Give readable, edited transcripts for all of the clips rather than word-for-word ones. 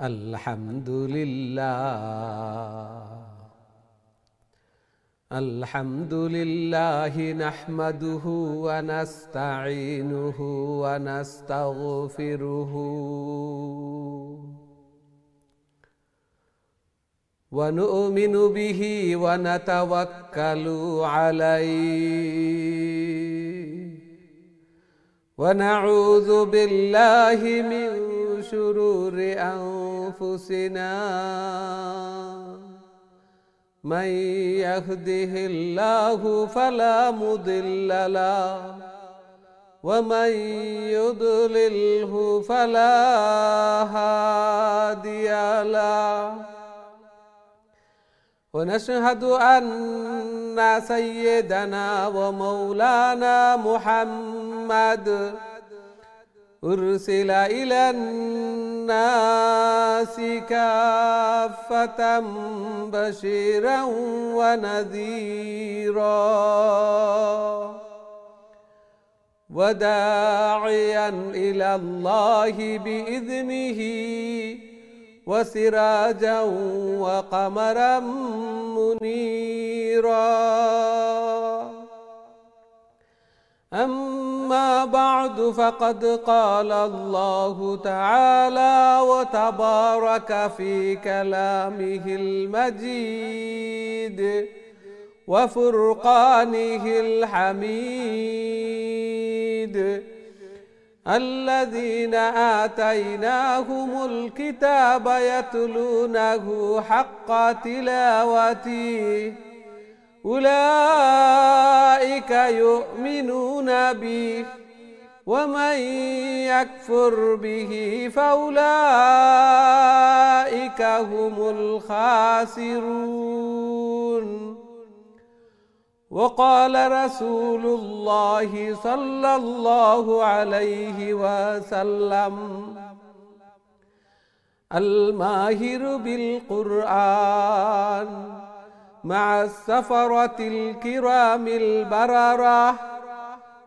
अल्हम्दुलिल्लाह नहमदुहु व नस्तईनुहु व नस्तगफिरुहु व नु'मिनु बिही व नतवक्कलु अलैहि व नऊज़ु बिल्लाहि मिन शुरूरि अनफुसिना मन यहदिहिल्लाहु फला मुदिल्ल लहु व मन युद्लिल्हु फला हादिय लहु व नशहदु अन्ना सय्यदना व मौलाना मुहम्मद उर्सिला इलन नासि काफ़्फ़तन बशीरन व नज़ीरा व दाइयन इलल्लाहि बिइज़निहि व सिराजन व क़मरन मुनीरा अम्मा बअद फ़क़द क़ाल अल्लाहु तआला व तबारक फ़ी कलामिहिल मजीद व फ़ुरक़ानिहिल हमीद अल्लज़ीना आतैनाहुमुल किताब यतलूनहु हक़्क़ तिलावतिहि उलाइक युमिनून बिही व मन यकफुर बिही फउलाइक हुमुल खासिरून वक़ाल रसूलुल्लाहि सल्लल्लाहु अलैहि वसल्लम अल माहिरु बिल कुरआन मअस-सफ़रतिल किरामिल बररा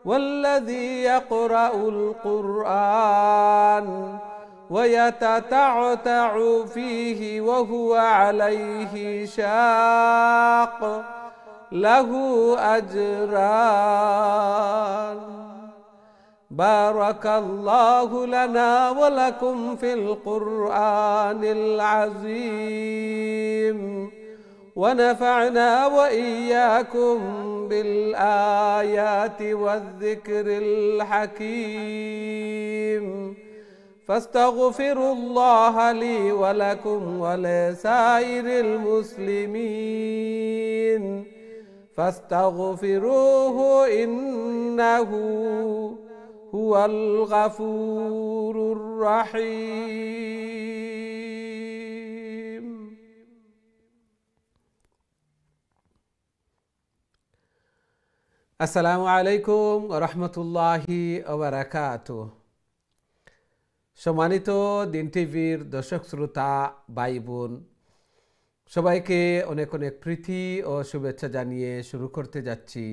वल्लज़ी यक़रउल कुरआन व यततअतअ फ़ीहि व हुवा अलैहि शाक़ लहू अजरान बारकल्लाहु लना व लकुम फ़िल कुरआनिल अज़ीम व नफ़अना व इय्याकुम बिल आयाति वज़्ज़िक्रिल हकीम फ़ास्तग़फ़िरुल्लाह ली व लकुम व लिसाइरिल मुस्लिमीन फ़ास्तग़फ़िरूहु इन्नहु हुवल गफ़ूरुर रहीम। अस्सलामु आलैकुम व रहमतुल्लाहि व बाराकातुहु। सम्मानित दिन टीवीर दर्शक श्रोता भाई बोन সবাইকে অনেক অনেক প্রীতি ও শুভেচ্ছা জানিয়ে শুরু করতে যাচ্ছি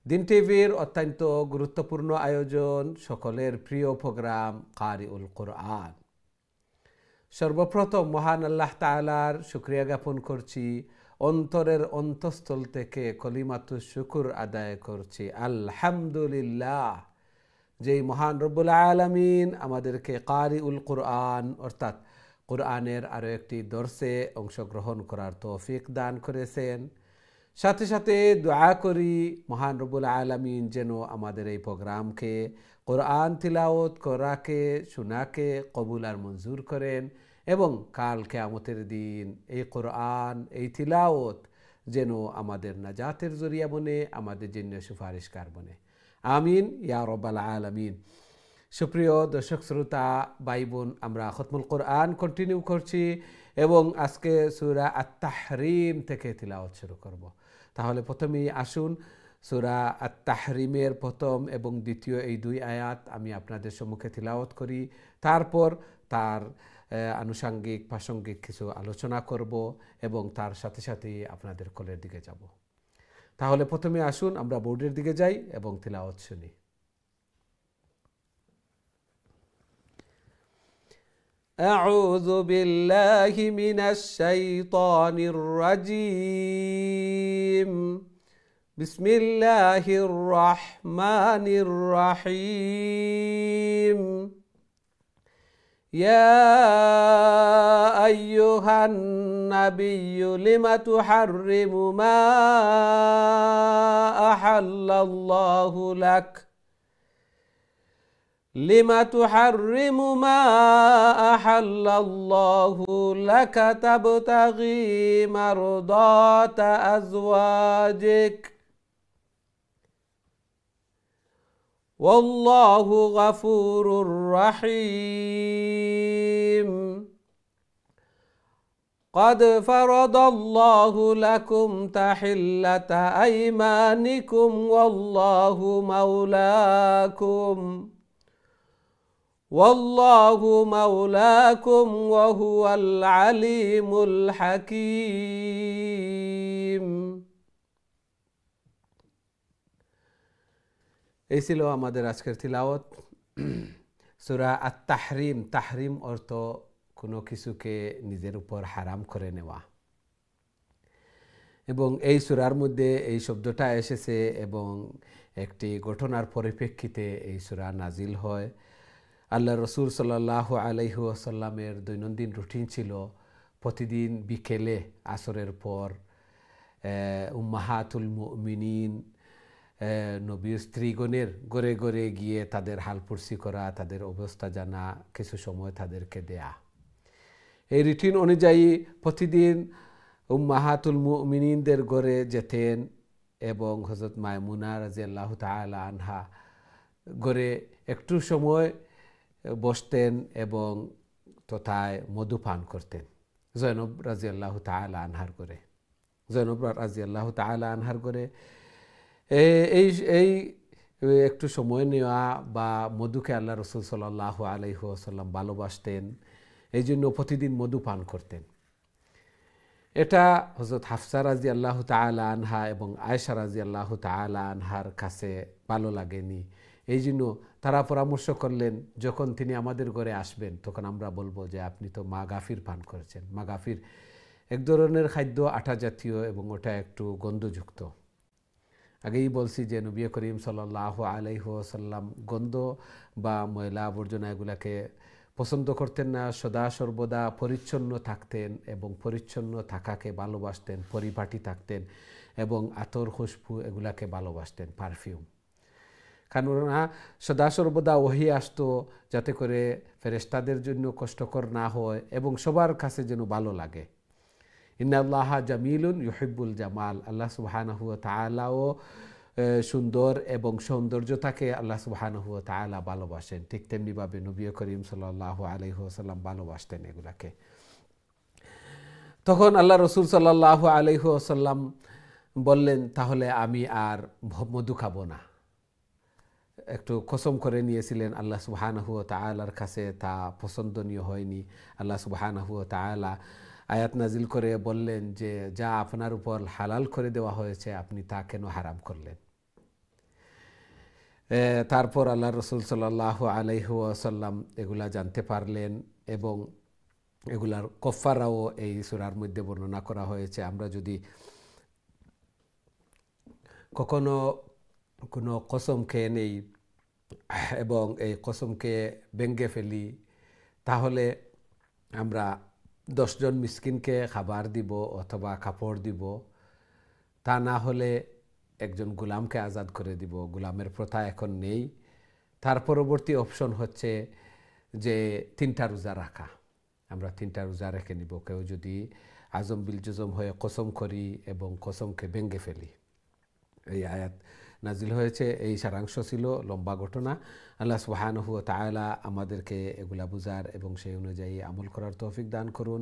দিন টিভির অত্যন্ত গুরুত্বপূর্ণ আয়োজন সকলের প্রিয় প্রোগ্রাম কারিউল কুরআন। সর্বপ্রথম মহান আল্লাহ তাআলার শুকরিয়া জ্ঞাপন করছি, অন্তরের অন্তঃস্থল থেকে কলিমাতুশ শুকর আদায় করছি আলহামদুলিল্লাহ, যেই মহান রব্বুল আলামিন আমাদেরকে কারিউল কুরআন অর্থাৎ কুরআনের আরও একটি দর্সে অংশগ্রহণ করার তৌফিক দান করেছেন। সাথে সাথে দোয়া করি মহান রব্বুল আলামিন যেন আমাদের এই প্রোগ্রামকে কুরআন তিলাওয়াত করাকে শোনাকে কবুল আর মঞ্জুর করেন এবং কাল কিয়ামতের দিন এই কুরআন এই তিলাওয়াত যেন আমাদের নাজাতের জরিয়া বনে, আমাদের জন্য সুপারিশকার বনে। আমিন ইয়া রাব্বাল আলামিন। সুপ্রিয় দর্শক শ্রোতা ভাই বোন, আমরা খতমুল কোরআন কন্টিনিউ করছি এবং আজকে সূরা আত-তাহরিম থেকে তিলাওয়াত শুরু করব। তাহলে প্রথমেই আসুন সূরা আত-তাহরিমের প্রথম এবং দ্বিতীয় এই দুই আয়াত আমি আপনাদের সম্মুখে তিলাওয়াত করি, তারপর তার আনুষঙ্গিক প্রাসঙ্গিক কিছু আলোচনা করব এবং তার সাথে সাথে আপনাদের কলের দিকে যাব। তাহলে প্রথমে আসুন আমরা বোর্ডের দিকে যাই এবং তিলাওয়াত শুনি। أعوذ بالله من الشيطان الرجيم بسم الله الرحمن الرحيم يا أيها النبي لم تحرم ما أحل الله لك لم تحرم ما أحل الله لك تبتغي مرضات أزواجك والله غفور رحيم قد فرض الله لكم تحلة أيمانكم والله مولاكم وهو العليم الحكيم। এই ছিল আমাদের আজকের তিলাওয়াত সূরা আত-তাহরিম। তাহরিম অর্থ কোনো কিছুকে নিজের উপর হারাম করে নেওয়া, এবং এই সূরার মধ্যে এই শব্দটা এসেছে এবং একটি ঘটনার পরিপ্রেক্ষিতে এই সূরা নাজিল হয়। আল্লাহ রসুল সাল্লাল্লাহু আলাইহি ওয়াসাল্লামের দৈনন্দিন রুটিন ছিল প্রতিদিন বিকেলে আসরের পর উম্মাহাতুল মুমিনিন নবীর স্ত্রীগণের ঘরে ঘরে গিয়ে তাদের হালপুরসি করা, তাদের অবস্থা জানা, কিছু সময় তাদেরকে দেয়া। এই রুটিন অনুযায়ী প্রতিদিন উম্মাহাতুল মুমিনিনদের ঘরে যেতেন এবং হযরত মায়মুনা রাদিয়াল্লাহু তাআলা আনহা ঘরে একটু সময় বসতেন এবং তথায় মধু পান করতেন। জয়নব রাদিয়াল্লাহু তাআলা আনহার ঘরে, জয়নব রাদিয়াল্লাহু তাআলা আনহার ঘরে এই একটু সময় নেওয়া বা মধুকে আল্লাহ রসুল সাল্লাল্লাহু আলাইহি ওয়াসাল্লাম ভালোবাসতেন, এই জন্য প্রতিদিন মধু পান করতেন। এটা হযরত হাফসা রাদিয়াল্লাহু তাআলা আনহা এবং আয়েশা রাদিয়াল্লাহু তাআলা আনহার কাছে ভালো লাগেনি। এই জন্য তারা পরামর্শ করলেন, যখন তিনি আমাদের ঘরে আসবেন তখন আমরা বলবো যে আপনি তো মা গাফির পান করেছেন। মা গাফির এক ধরনের খাদ্য, আটা জাতীয়, এবং ওটা একটু গন্ধযুক্ত। আগেই বলছি যে নবী করিম সাল্লাল্লাহু আলাইহি ওয়াসাল্লাম গন্ধ বা ময়লা আবর্জনা এগুলাকে পছন্দ করতেন না। সদা সর্বদা পরিচ্ছন্ন থাকতেন এবং পরিচ্ছন্ন থাকাকে ভালোবাসতেন, পরিপাটি থাকতেন এবং আতর খুশবু এগুলাকে ভালোবাসতেন, পারফিউম। কেননা সদা সর্বদা ওহী আসতো যাতে করে ফেরেশতাদের জন্য কষ্টকর না হয় এবং সবার কাছে যেন ভালো লাগে। ইন্নাল্লাহা জামিলুন ইউহিব্বুল জামাল, আল্লাহ সুবহানাহু ওয়া তাআলাও সুন্দর এবং সৌন্দর্যতাকে আল্লাহ সুবহানাহু ওয়া তাআলা ভালোবাসেন। ঠিক তেমনিভাবে নবী করিম সাল্লাল্লাহু আলাইহি ওয়াসাল্লাম ভালোবাসতেন এগুলাকে। তখন আল্লাহ রসুল সাল্লাল্লাহু আলাইহি ওয়াসাল্লাম বললেন, তাহলে আমি আর মধু খাবো না। একটু কসম করে নিয়েছিলেন। আল্লাহ সুবহানাহু ওয়া তাআলার কাছে তা পছন্দনীয় হয়নি। আল্লাহ সুবহানাহু ওয়া তাআলা আয়াত নাজিল করে বললেন যে যা আপনার উপর হালাল করে দেওয়া হয়েছে আপনি তা কেন হারাম করলেন। তারপর আল্লাহ রসুল সাল্লাল্লাহু আলাইহি ওয়াসাল্লাম এগুলা জানতে পারলেন এবং এগুলার কফারাও এই সূরার মধ্যে বর্ণনা করা হয়েছে। আমরা যদি কখনো কোনো কসম খেয়ে নেই এবং এই কসমকে ভেঙে ফেলি, তাহলে আমরা 10 জন মিসকিনকে খাবার দিব অথবা কাপড় দিব। তা না হলে একজন গোলামকে আজাদ করে দিব। গোলামের প্রথা এখন নেই। তার পরবর্তী অপশন হচ্ছে যে 3টা রোজা রাখা। আমরা 3টা রোজা রেখে নিব। কেউ যদি আজম বিল জুজম হয়ে কসম করি এবং কসমকে ভেঙে ফেলি। এই আয়াত নাজিল হয়েছে। এই সারাংশ ছিল, লম্বা ঘটনা। আল্লাহ সুবহানাহু ওয়া তাআলা আমাদেরকে এগুলা বুঝার এবং সেই অনুযায়ী আমল করার তৌফিক দান করুন।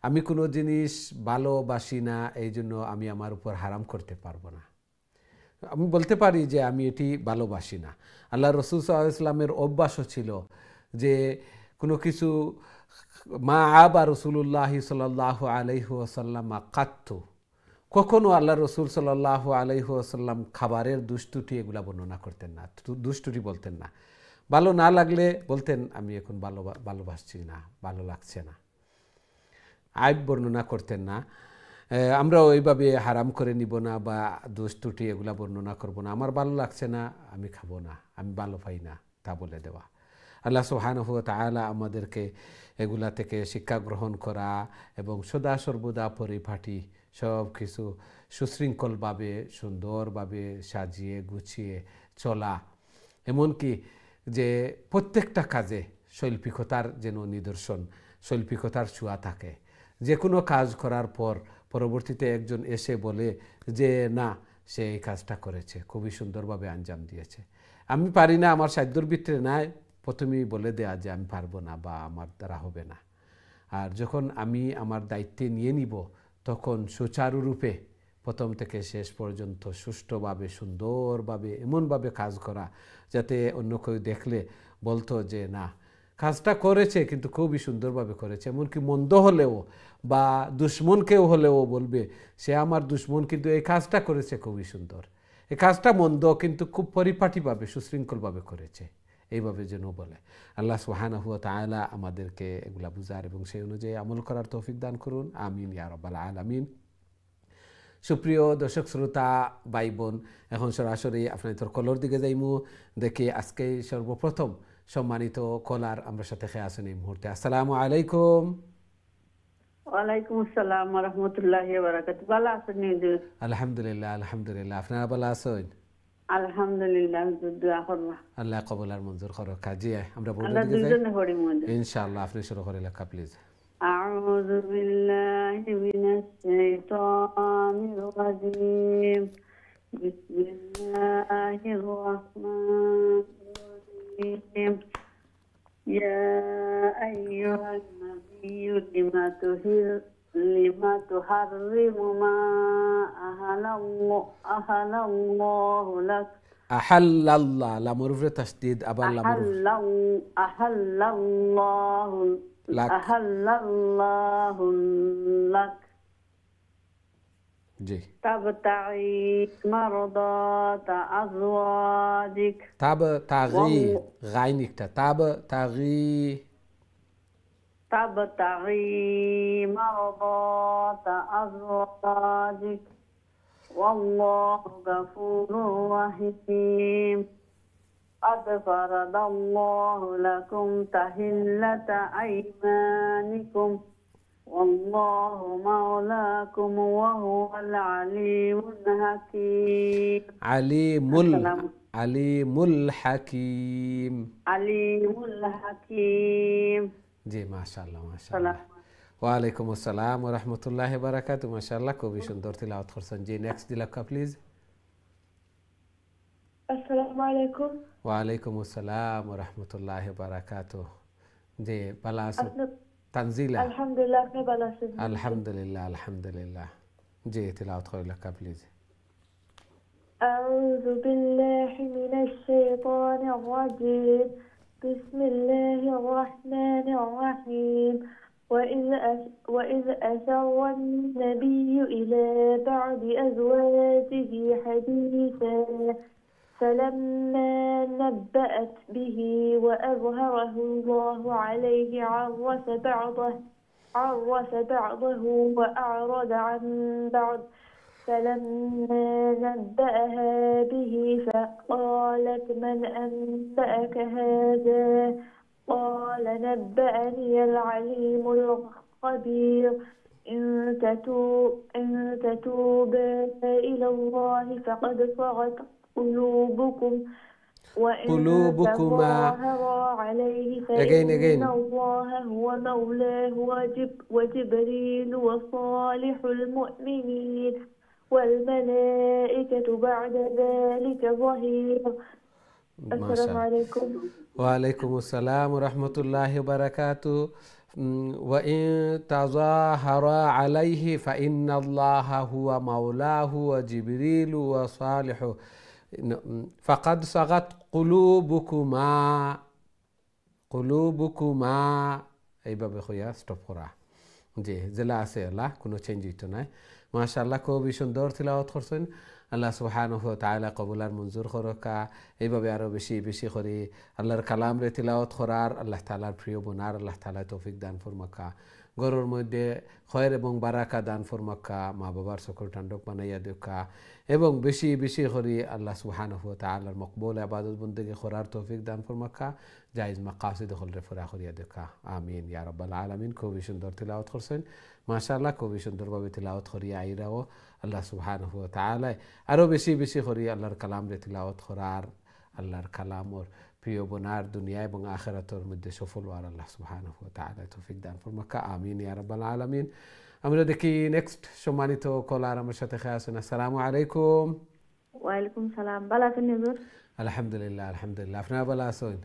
আমি কোনো জিনিস ভালোবাসি না, এই জন্য আমি আমার উপর হারাম করতে পারবো না। আমি বলতে পারি যে আমি এটি ভালোবাসি না। আল্লাহ রসুল সাল্লাল্লাহু আলাইহি ওয়াসাল্লামের অভ্যাসও ছিল যে কোনো কিছু মা আবা রাসূলুল্লাহ সাল্লাল্লাহু আলাইহি ওয়াসাল্লাম কাত্তু, কখনো আল্লাহ রসুল সাল্লাল্লাহু আলাইহি ওয়াসাল্লাম খাবারের দুষ্টুটি এগুলা বর্ণনা করতেন না, দুষ্টুটি বলতেন না। ভালো না লাগলে বলতেন আমি এখন ভালোবাসছি না, ভালো লাগছে না, আইব বর্ণনা করতেন না। আমরা ওইভাবে হারাম করে নিব না বা দোষ ত্রুটি এগুলা বর্ণনা করব না। আমার ভালো লাগছে না, আমি খাবো না, আমি ভালো পাই না, তা বলে দেওয়া। আল্লাহ সুবহানাহু ওয়া তাআলা আমাদেরকে এগুলা থেকে শিক্ষা গ্রহণ করা এবং সদা সর্বদা পরিপাটি সব কিছু সুশৃঙ্খলভাবে সুন্দরভাবে সাজিয়ে গুছিয়ে চলা, এমনকি যে প্রত্যেকটা কাজে শৈল্পিকতার যেন নিদর্শন, শৈল্পিকতার ছোঁয়া থাকে। যে কোনো কাজ করার পর পরবর্তীতে একজন এসে বলে যে না, সে এই কাজটা করেছে, খুবই সুন্দরভাবে আঞ্জাম দিয়েছে। আমি পারি না, আমার সাধ্যর ভিতরে নাই, প্রথমেই বলে দেয়া যে আমি পারবো না বা আমার দ্বারা হবে না। আর যখন আমি আমার দায়িত্বে নিয়ে নিব, তখন সুচারুরূপে প্রথম থেকে শেষ পর্যন্ত সুষ্ঠুভাবে সুন্দরভাবে এমনভাবে কাজ করা যাতে অন্য কেউ দেখলে বলতো যে না, কাজটা করেছে কিন্তু খুবই সুন্দরভাবে করেছে। এমনকি মন্দ হলেও বা দুশ্মনকেও হলেও বলবে সে আমার দুশ্মন, কিন্তু এই কাজটা করেছে খুবই সুন্দর, এই কাজটা মন্দ কিন্তু খুব পরিপাটিভাবে সুশৃঙ্খলভাবে করেছে, এইভাবে যেন বলে। আল্লাহ সুবহানাহু ওয়া তাআলা আমাদেরকে এগুলা বুঝার এবং সেই অনুযায়ী আমল করার তৌফিক দান করুন। আমিন ইয়া রাব্বাল আলামিন। সুপ্রিয় দর্শক শ্রোতা ভাই বোন, এখন সরাসরি আপনাদের কলর দিকে যাইমু। দেখি আজকে সর্বপ্রথম সম্মানিত কলার আমরা সাথে খেয়ে আসেন এই মুহূর্তে। আসসালামু আলাইকুম। ওয়ালাইকুম আসসালাম ওয়া রাহমাতুল্লাহি ওয়া বারাকাতুহু। ভালো আছেন নি? আলহামদুলিল্লাহ, আলহামদুলিল্লাহ। আপনারা ভালো আছেন? আলহামদুলিল্লাহ, দোয়া করবা। আল্লাহ কবুল আর মঞ্জুর করুক। কাজী আমরা বড় আমরা দিকে যাই দুইজনে পড়ি মধ্যে। ইনশাআল্লাহ। আপনি শুরু করে লেখা প্লিজ। আউযু বিল্লাহি মিনাশ শাইতানির রাজীম। বিসমিল্লাহির রাহমানির রাহিম। ইয়া আইয়ুহান নাবিয়্যু লিমা তুহাররিমু মা আহালাল্লাহু লাক। আহাল্লাল্লাহ, লামের উপরে তাসদীদ, আবার লামের আহাল্লাল্লাহু লাক। জি। তাবতাগি মারদাতা আজওয়াজিক। তাবতাগি, গাইন একটা, তাবতাগি মারদাতা আজওয়াজিক। ওয়াল্লাহু গাফুরুর রাহিম। قد فرض الله لكم تحلة أيمانكم والله مولاكم وهو العليم الحكيم. عليم الحكيم. عليم الحكيم. জি, মাশাআল্লাহ মাশাআল্লাহ। ওয়ালাইকুম আসসালাম ওয়া রাহমাতুল্লাহি ওয়া বারাকাতুহু। মাশাআল্লাহ, খুবই সুন্দর তিলাওয়াত করছেন। জি, নেক্সট দিলাকা প্লিজ। আসসালামু আলাইকুম। ওয়ালাইকুম আসসালাম ওয়া রাহমাতুল্লাহি ওয়া বারাকাতুহু। জি, ভালো আছেন? তানজিলা। আলহামদুলিল্লাহ, আপনি ভালো আছেন? আলহামদুলিল্লাহ, আলহামদুলিল্লাহ। জি, তিলাওয়াত করে লেখা প্লিজ। আউযু বিল্লাহি মিনাশ শাইতানির রাজীম। বিসমিল্লাহির রাহমানির রাহিম। وإذ أسر النبي إلى بعض أزواجه حديثا فلما نبأت به وأظهره الله عليه عرف بعضه وأعرض عن بعض. فلما نبأها به فقالت من أنبأك هذا؟ قال نبأني العليم الخبير. إن تتوبا إلى الله فقد صغت قلوبكم وإن تظاهرا عليه فإن الله هو مولاه وجبريل وصالح المؤمنين والملائكة بعد ذلك ظهير. السلام عليكم. وعليكم السلام ورحمة الله وبركاته. وإن تظاهرا عليه فإن الله هو مولاه وجبريل وصالح فقد صغت قلوبكما এইভাবে হইয়া স্টপ করা। জি জেলা আছে আল্লাহ কোনো চেঞ্জ হইতো নাই মাশাআল্লাহ খুবই সুন্দর তিলাওয়াত করছেন আল্লাহ সুবহানাহু ওয়া তাআলা কবুল আর মঞ্জুর করকা এইভাবে আরো বেশি বেশি করে আল্লাহর কালাম রে তিলাওয়াত করার আল্লাহ তাআলার প্রিয় বোনার আল্লাহ তাআলা তৌফিক দান ফরমাকা গরুর মধ্যে খয়ের এবং বারাকা দান ফরমাকা মা বাবার সকল ঠান্ডক বানাইয়া দেখা এবং বেশি বেশি করে আল্লাহ সুবহানাহু ওয়া তাআলার মকবুল ইবাদত বন্দেগি করার তৌফিক দান ফরমাকা জায়েজ মাকাসিদ হলরে ফরা করিয়া দেখা আমিন ইয়া রাব্বাল আলামিন খুবই সুন্দর তিলাওয়াত করছেন মাশাআল্লাহ খুবই সুন্দরভাবে তিলাওয়াত করিয়া আইরাও আল্লাহ সুবহানাহু ওয়া তাআলা আরো বেশি বেশি করে আল্লাহর কালাম রে তিলাওয়াত করার আল্লাহর কালামর প্রিয় বোনার দুনিয়া এবং আখিরাতের মধ্যে সফল হওয়ার আল্লাহ সুবহানাহু ওয়া তাআলা তৌফিক দান ফরমাকা আমিন ইয়া রাব্বাল আলামিন আমরা দেখি নেক্সট সম্মানিত কলার আমার সাথে খেয়ে আছেন আসসালামু আলাইকুম ওয়ালাইকুম সালাম ভালো আছেন হুজুর আলহামদুলিল্লাহ আলহামদুলিল্লাহ আপনারা ভালো আছেন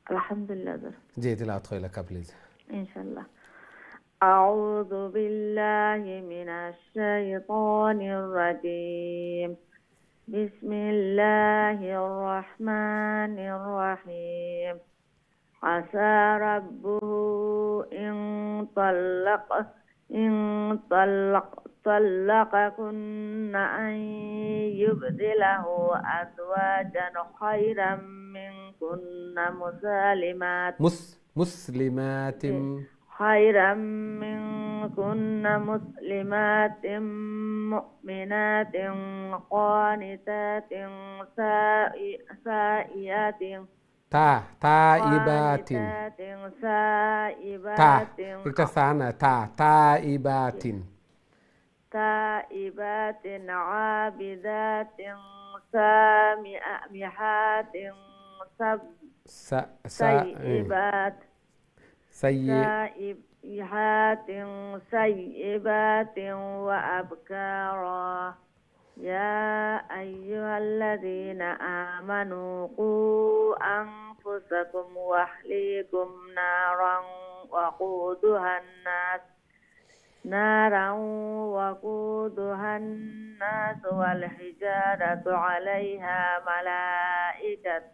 আলহামদুলিল্লাহ হুজুর জি তিলাওয়াত কইলা প্লিজ ইনশাআল্লাহ أعوذ بالله من الشيطان الرجيم بسم الله الرحمن الرحيم عسى ربه إن طلقكن أن يبدله أزواجا خيرا منكن مسلمات خيرا منكن مسلمات مؤمنات قانتات سائيات تائبات سائبات تائبات عابدات سامحات سيبات سيئات سيئبات وأبكارا يا أيها الذين آمنوا قوا أنفسكم وأهليكم نارا وقودها الناس والحجارة عليها ملائكة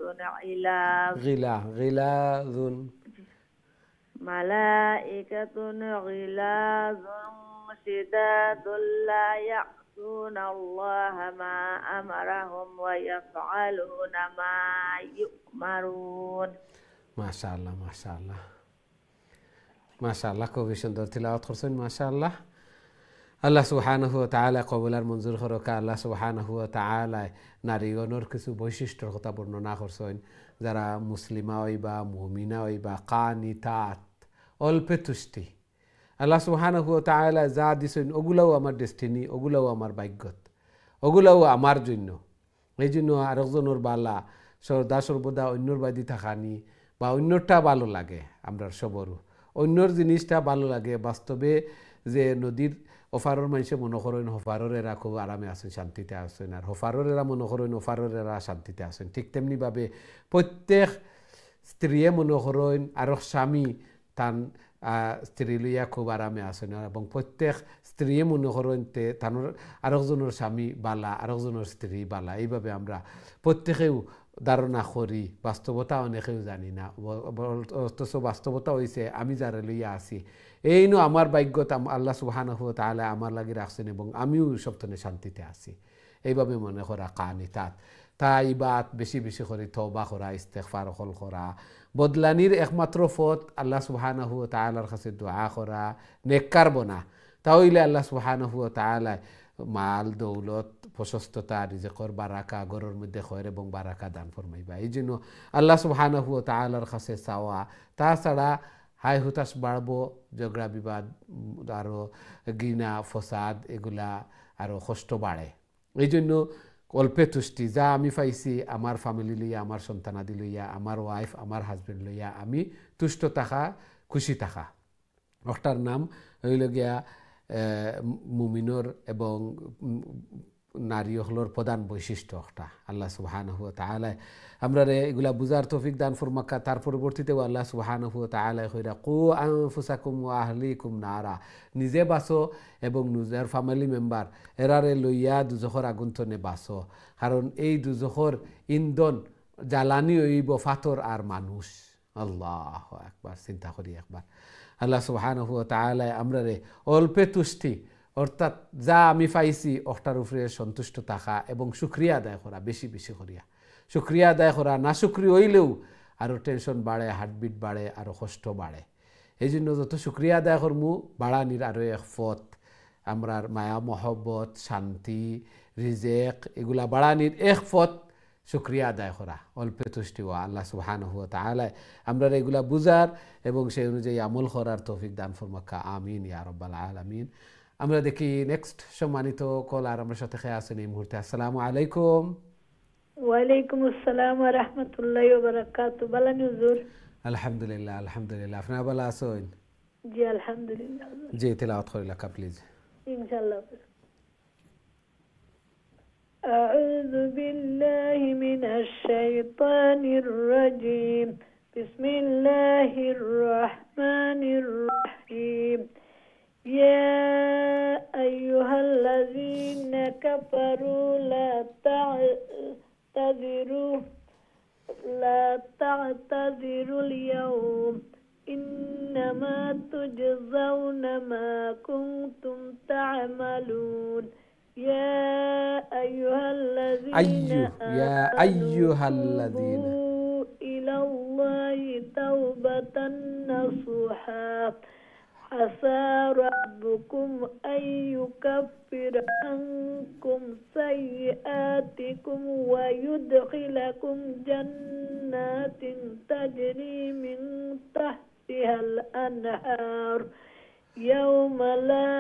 غلاظ شداد لا يعصون الله ما أمرهم ويفعلون ما يؤمرون মাশাআল্লাহ মাশাআল্লাহ মাশাআল্লাহ খুবই সুন্দর তিলাওয়াত করছেন মাশাআল্লাহ আল্লাহ সুবহানাহু ওয়া তাআলা কবুল আর মঞ্জুর করুক আল্লাহ সুবহানাহু ওয়া তাআলা নারীগণের কিছু বৈশিষ্ট্যর কথা বর্ণনা করছেন যারা মুসলিমা হইবা মুমিনা হইবা কানিতাত অল্পে তুষ্টি আল্লাহ সুবহানাহু ওয়া তাআলা যা দিছেন ওগুলাও আমার ডেস্টিনি ওগুলাও আমার ভাগ্যত ওগুলাও আমার জন্য এই জন্য আরেকজনের বালা সর্দা সর্বদা অন্যর বাদি থাকানি বা অন্যটা ভালো লাগে আমরা সবরও অন্যর জিনিসটা ভালো লাগে বাস্তবে যে নদীর ওফারর মানুষে মনে করেন হফারর এরা খুব আরামে আছেন শান্তিতে আছেন আর হফারর এরা মনে করেন ওফারর এরা শান্তিতে আছেন ঠিক তেমনিভাবে প্রত্যেক স্ত্রীয়ে মনে করেন আর স্বামী তান স্ত্রী লইয়া খুব আরামে আছেন এবং প্রত্যেক স্ত্রীয়ে মনে করেন তানোর আরেকজনের স্বামী বালা আরেকজনের স্ত্রী বালা এইভাবে আমরা প্রত্যেকেও ধারণা করি বাস্তবতা অনেকেও জানি না অথচ বাস্তবতা হয়েছে আমি যারা লইয়া আছি এই নো আমার ভাগ্যত আল্লাহ সুবহানাহু ওয়া তাআলা আমার লাগি রাখছেন এবং আমিও সবতনে শান্তিতে আছি এইভাবে মনে করা কানিতাত তাইবাত বেশি বেশি করে তওবা করা ইস্তেগফার করা বদলানির একমাত্র পথ আল্লাহ সুবহানাহু ওয়া তাআলার কাছে দোয়া করা নেককার বনা তাহলে আল্লাহ সুবহানাহু ওয়া তাআলা মাল দৌলত প্রশস্ততা রিজেকর বারাকা ঘরের মধ্যে খয়ের এবং বারাকা দান ফরমাইবা এই জন্য আল্লাহ সুবহানাহু ওয়া তাআলার কাছে চাওয়া তাছাড়া হাই হুতাশ বাড়বো ঝগড়া বিবাদ আরও ঘৃণা ফসাদ এগুলা আরও কষ্ট বাড়ে এই জন্য অল্পে তুষ্টি যা আমি পাইছি আমার ফ্যামিলি লইয়া আমার সন্তানাদি লইয়া আমার ওয়াইফ আমার হাজবেন্ড লইয়া আমি তুষ্ট থাকা খুশি থাকা ওটার নাম হইল গিয়া মুমিনর এবং নারী হলর প্রধান বৈশিষ্ট্য একটা আল্লাহ সুবহানাহু ওয়া তাআলা আমরা এগুলা বুঝার তৌফিক দান ফরমাক্কা তার পরবর্তীতেও আল্লাহ সুবহানাহু ওয়া তাআলা কইরা কু আনফুসাকুম ওয়া আহলিকুম নারা নিজে বাঁচো এবং নিজের ফ্যামিলি মেম্বার এরারে লইয়া দুজখর আগুন তনে বাঁচো কারণ এই দুজখর ইন্ধন জ্বালানি হইব ফাতর আর মানুষ আল্লাহু আকবার চিন্তা করি একবার আল্লাহ সুবহানাহু ওয়া তাআলা আমরারে অল্পে তুষ্টি অর্থাৎ যা আমি পাইছি ওটার উপরে সন্তুষ্ট থাকা এবং শুকরিয়া আদায় করা বেশি বেশি করিয়া শুকরিয়া আদায় করা না শুকরিয়া হইলেও আরও টেনশন বাড়ে হার্টবিট বাড়ে আরও কষ্ট বাড়ে এই জন্য যত শুকরিয়া আদায় করমু বাড়ানির আরও এক পথ আমরার মায়া মহব্বত শান্তি রিজেক এগুলা বাড়ানির এক পথ শুকরিয়া আদায় করা অল্পে তুষ্টি হওয়া আল্লাহ সুবহানাহু ওয়া তাআলা আমরা এগুলা বুঝার এবং সেই অনুযায়ী আমল করার তৌফিক দান ফরমাক্কা আমিন ইয়া রাব্বাল আলামিন। আমরা দেখি নেক্সট সম্মানিত কলার আমার সাথে খেয়ে আছেন এই মুহূর্তে। আসসালামু আলাইকুম। ওয়ালাইকুম আসসালাম ওয়া রাহমাতুল্লাহি ওয়া বারাকাতুহু। বালানি হুজুর? আলহামদুলিল্লাহ আলহামদুলিল্লাহ। আপনারা ভালো আছেন? জি আলহামদুলিল্লাহ। জি তেলাওয়াত করে লেখা প্লিজ। ইনশাআল্লাহ। أعوذ بالله من الشيطان الرجيم. بسم الله الرحمن الرحيم. يا أيها الذين كفروا لا تعتذروا اليوم إنما تجزون ما كنتم تعملون. يا أيها الذين توبوا إلى الله توبة نصوحا عسى ربكم أن يكفر عنكم سيئاتكم ويدخلكم جنات تجري من تحتها الأنهار يوم لا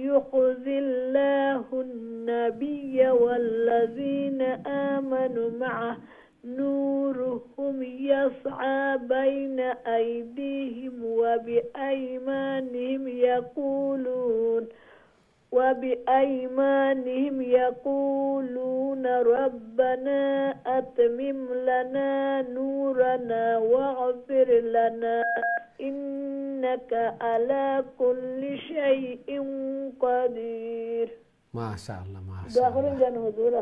يخزي الله النبي والذين آمنوا معه نورهم يسعى بين أيديهم وبأيمانهم يقولون ربنا أتمم لنا نورنا واغفر لنا إنك على كل شيء قدير. ما شاء الله ما شاء الله.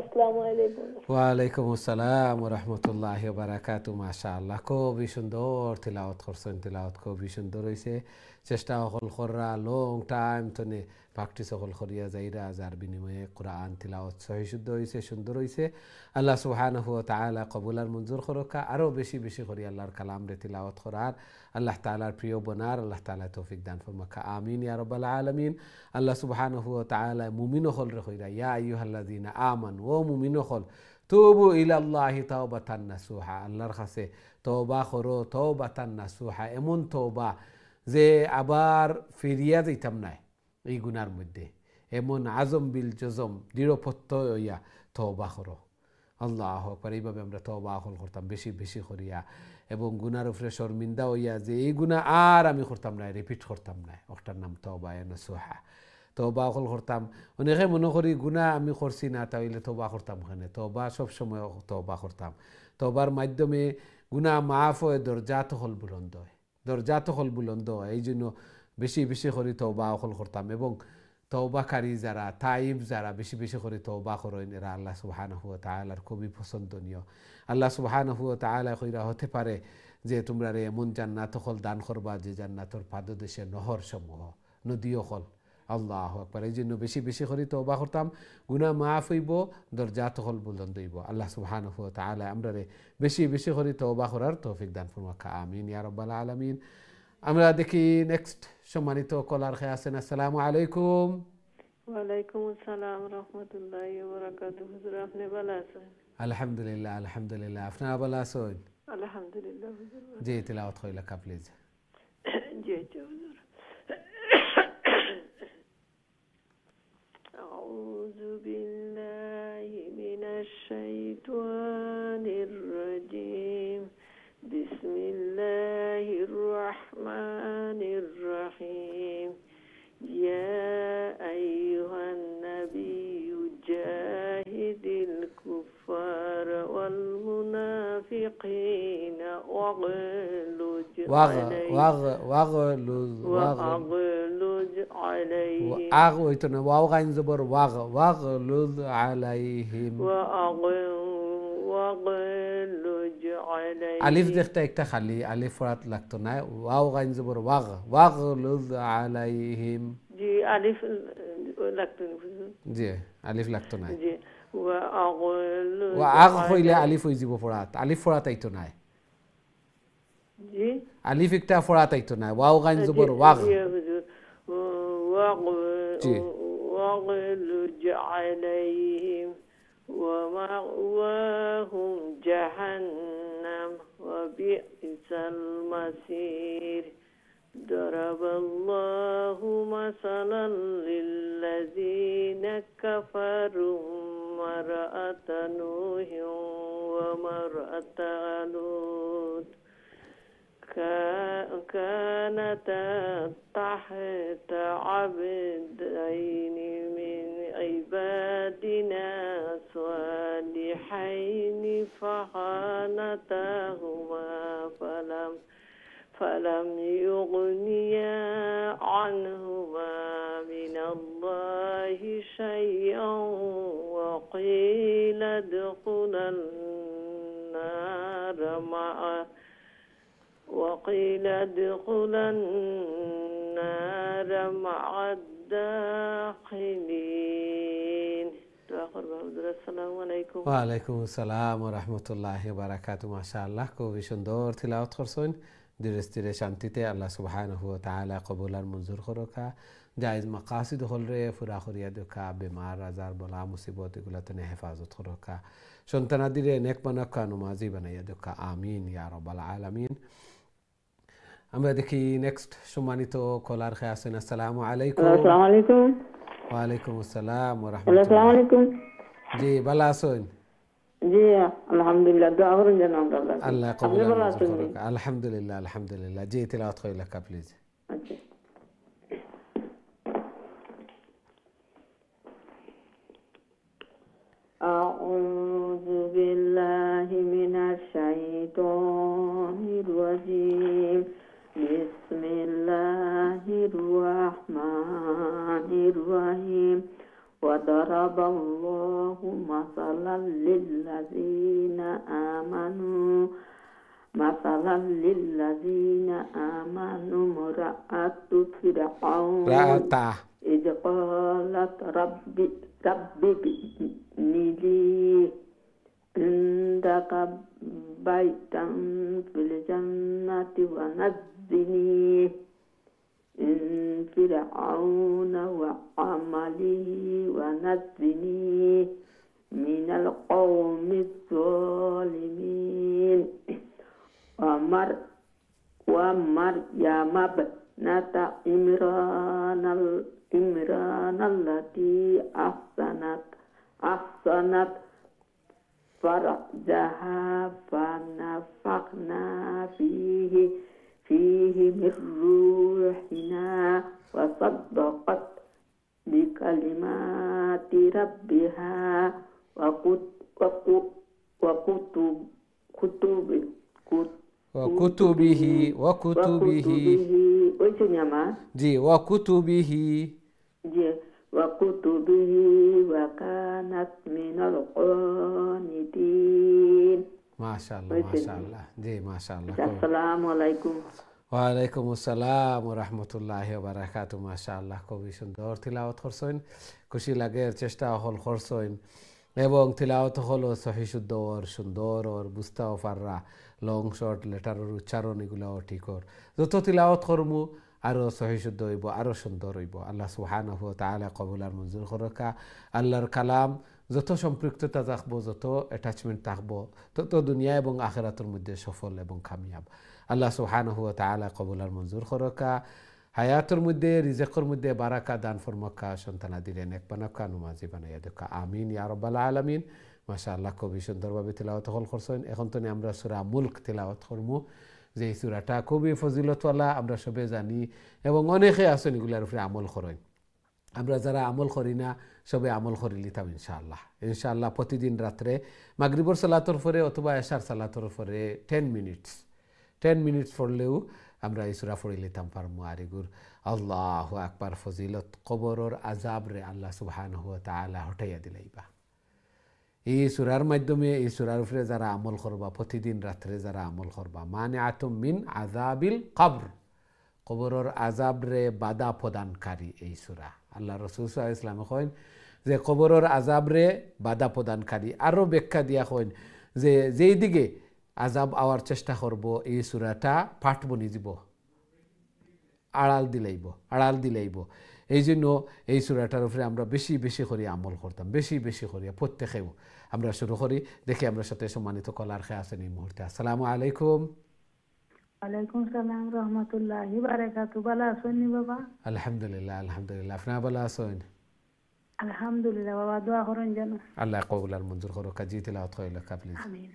السلام عليكم. ওয়ালাইকুম আসসালাম ওয়া রাহমাতুল্লাহি ওয়া বারাকাতুহু। মাশাআল্লাহ খুবই সুন্দর তিলাওয়াত করছেন। তিলাওয়াত খুবই সুন্দর হইছে। চেষ্টা হল করা লং টাইম তনে প্র্যাকটিস হল করিয়া যাইরা যার বিনিময়ে কোরআন তিলাওয়াত সহি শুদ্ধ হইছে সুন্দর হইছে। আল্লাহ সুবহানাহু ওয়া তাআলা কবুল আর মঞ্জুর করুকা। আরো বেশি বেশি করি আল্লাহর কালাম রে তিলাওয়াত করার আল্লাহ তাআলার প্রিয় বনার আল্লাহ তাআলা তৌফিক দান ফরমাকা আমিন ইয়া রাব্বাল আলামিন। আল্লাহ সুবহানাহু ওয়া তাআলা মুমিন হল রে কইরা ইয়া আইয়ুহাল্লাযিনা আমানু ও মুমিন হল তুবু ইলাল্লাহি তাওবাতান নাসুহা আল্লাহর কাছে তওবা করো তাওবাতান নাসুহা এমন তওবা যে আবার ফিরিয়া যাইতাম নাই এই গুনার মধ্যে এমন আজম বিল জজম দৃঢ়পত্য হইয়া তওবা করো। আল্লাহ আকবার। এইভাবে আমরা তওবা হল করতাম বেশি বেশি করিয়া এবং গুনার উপরে শর্মিন্দা হইয়া যে এই গুনাহ আর আমি করতাম না রিপিট করতাম না ওটার নাম তওবা নাসুহা। তওবা হল করতাম অনেকে মনে করি গুনাহ আমি করছি না তাইলে তওবা করতাম ওখানে তওবা সবসময় তওবা করতাম। তওবার মাধ্যমে গুনাহ মাফ হয়ে দরজাত হল বুলন্দ হয় দরজাত হল বুলন্দ হয়। এই জন্য বেশি বেশি করে তওবা হল করতাম এবং তওবাকারী যারা তাইব যারা বেশি বেশি করে তওবা করেন এরা আল্লাহ সুবহানাহু ওয়া তাআলার খুবই পছন্দনীয়। আল্লাহ সুবহানাহু ওয়া তাআলা কইরা হতে পারে যে তোমরা রে এমন জান্নাত হল দান করবা যে জান্নাতের পাদদেশে নহর সমূহ নদীও হল। আল্লাহ আকবার। এই জন্য বেশি বেশি করে তওবা করতাম গুনাহ মাফ হইব দরজাত হল বুলন্দ হইব। আল্লাহ সুবহানাহু ওয়া তাআলা আমরা রে বেশি বেশি করে তওবা করার তৌফিক দান ফরমাকা আমিন ইয়া রাব্বাল আলামিন। আমরা দেখি নেক্সট সম্মানিত কলার খেয়ে আছেন। আসসালামু আলাইকুম। ওয়ালাইকুম আসসালাম ওয়া রাহমাতুল্লাহি ওয়া বারাকাতুহু। হুজুর আপনি ভালো আছেন? আলহামদুলিল্লাহ আলহামদুলিল্লাহ। আপনারা ভালো আছেন? আলহামদুলিল্লাহ হুজুর। জি তিলাওয়াত কইলা কা প্লিজ। জি হুজুর। আউযু বিল্লাহি মিনাশ শাইতানির রাজীম। বিসমিল্লাহির রহমানির রহিম। ইয়া আইয়ুহান নাবিয়্যু জাহিদিল কুফারা ওয়াল মুনাফিকিনা ওয়াগলুজ আলাইহিম ওইতো ওয়াও গাইন জবর ওয়াগলুজ আলাইহিম ওয়াগলুজ আলিফ عليهم দেখতে একটা খালি আলিফ পড়াত লাগতো না ওয়াও গাইন জবর ওয়াগলুজ আলাইহিম جي ألف لكتن জি আলিফ লাগতো না جي وأغلظ ওয়াগ হইলে عليهم আলিফ হই যাব পড়াত আলিফ পড়াত আইতো না جي আলিফ একটা পড়াত আইতো না ওয়াও গাইন জবর ওয়াগ يا حضور جي. واغلج عليهم ومأواهم جهنم وبئس المصير ضرب الله مثلا للذين كفروا امرأة نوح وامرأة لوط كانتا تحت عبدين من عبادنا صالحين فخانتاهما فلم يغنيا عنهما من الله شيئا وقيل ادخلا النار مع الداخلين. السلام عليكم. ওয়ালাইকুম আসসালাম ওয়া রাহমাতুল্লাহি ওয়া বারাকাতুহু মাশাআল্লাহ খুবই সুন্দর তিলাওয়াত করছেন ধীরে স্থিরে শান্তিতে আল্লাহ সুবহানাহু ওয়া তাআলা কবুল আর মঞ্জুর করুকা জায়েজ মাকাসিদ হলরে পুরা করিয়া দেখা বেমার আজার বলা মুসিবত এগুলাতে হেফাজত করুকা সন্তানাদিরে নেক বানাকা নমাজি বানাইয়া দেখা আমিন ইয়া রাব্বাল আলামিন। আমরা দেখি নেক্সট সম্মানিত কলার খেয়ে আছেন। আসসালামু আলাইকুম। আসসালামু আলাইকুম। ওয়ালাইকুম আসসালাম ওয়া আসসালামু রাহমাতুল্লাহ। আলাইকুম। জি ভালো আছেন? জি আলহামদুলিল্লাহ, দোয়া করুন যেন আমরা ভালো আছি। আল্লাহ আপনি কবুল ভালো আর আছেন? মঞ্জুর করুক। আলহামদুলিল্লাহ আলহামদুলিল্লাহ। জি তিলাওয়াত কইলা কা প্লিজ। আচ্ছা। أعوذ بالله من الشيطان الرجيم. بسم الله الرحمن الرحيم. وضرب الله مثلا للذين آمنوا امرأة فرعون রাতা إذ قالت رب ابن لي عندك بيتا في الجنة ونجني من فرعون وعمله ونجني من القوم الظالمين. ومريم ابنة عمران التي أحسنت فرجها فنفخنا فيه من روحنا وصدقت بكلمات ربها وكتبه জি وكتبه وكتبه وكانت من القانتين. মাশাআল্লাহ মাশাআল্লাহ। জি মাশাআল্লাহ। আসসালামু আলাইকুম। ওয়ালাইকুম আসসালাম ওয়া রাহমাতুল্লাহি ওয়া বারাকাতুহু। মাশাআল্লাহ খুবই সুন্দর তিলাওয়াত করছেন, খুশি লাগে চেষ্টা হল করছেন এবং তিলাওয়াত হলো সহি শুদ্ধ ওর সুন্দর ওর বুঝতেও পাররা লং শর্ট লেটারের উচ্চারণ এগুলাও ঠিক ওর যত তিলাওয়াত করমু আরও সহি শুদ্ধ হইব আরও সুন্দর হইব। আল্লাহ সুবহানাহু ওয়া তাআলা কবুল আর মঞ্জুর করুকা। আল্লাহর কালাম যত সম্পৃক্ততা থাকবো যত অ্যাটাচমেন্ট থাকবো তত দুনিয়া এবং আখিরাতের মধ্যে সফল এবং কামিয়াব। আল্লাহ সুবহানাহু ওয়া তাআলা কবুল আর মঞ্জুর করুকা। হায়াতের মধ্যে রিজেকের মধ্যে বারাকা দান ফরমাক্কা সন্তানাদিরে নেক বানাক্কা নমাজি বানাইয়া দেখা আমিন ইয়া রাব্বাল আলামিন। মাশাআল্লাহ খুবই সুন্দরভাবে তিলাওয়াত হল করছেন। এখন তো আমরা সূরা মুলক তিলাওয়াত করবো, যে সূরাটা খুবই ফজিলতওয়ালা আমরা সবে জানি এবং অনেকে আছেন এগুলার উপরে আমল করেন। আমরা যারা আমল করি না সবে আমল করে লিতাম ইনশাআল্লাহ। ইনশাআল্লাহ প্রতিদিন রাত্রে মাগরিবর সালাতর পরে অথবা এশার সালাতর পরে 10 মিনিটস পড়লেও আমরা এই সূরা পড়ে লিতাম পারমু। আর এগুর আল্লাহু আকবার ফজিলত কবরর আযাব রে আল্লাহ সুবহানাহু ওয়া তাআলা হটাইয়া দিলাইবা। এই সূরার মাধ্যমে এই সূরার উপরে যারা আমল করবা, প্রতিদিন রাত্রে যারা আমল করবা, মানিআতুম মিন আযাবিল কবর, কবরের আযাবরে বাধা প্রদানকারী এই সূরা। আল্লাহ রাসূল সাল্লাল্লাহু আলাইহি ওয়াসাল্লাম কইন যে কবরের আযাবরে বাধা প্রদানকারী। আরও ব্যাখ্যা দিয়া কইন যে যেই দিকে আযাব আওয়ার চেষ্টা করব এই সূরাটা পাঠ বনি যাব, আড়াল দিলাইব। এই জন্য এই সূরাটার উপরে আমরা বেশি বেশি করে আমল করতাম, বেশি বেশি করিয়া প্রত্যেকেও। আমরা শুরু করি, দেখি আমরা সাথে সম্মানিত কলার খেয়ে আছেন এই মুহূর্তে। আসসালামু আলাইকুম। ওয়ালাইকুম সালাম রহমতুল্লাহি বারাকাতু। ভালো আছেন বাবা? আলহামদুলিল্লাহ, আলহামদুলিল্লাহ। আপনারা ভালো আছেন? আলহামদুলিল্লাহ বাবা, দোয়া করেন যেন। আল্লাহ কবুল আর মঞ্জুর করুক। কাজী তিলাওয়াত কইলা প্লিজ। আমিন।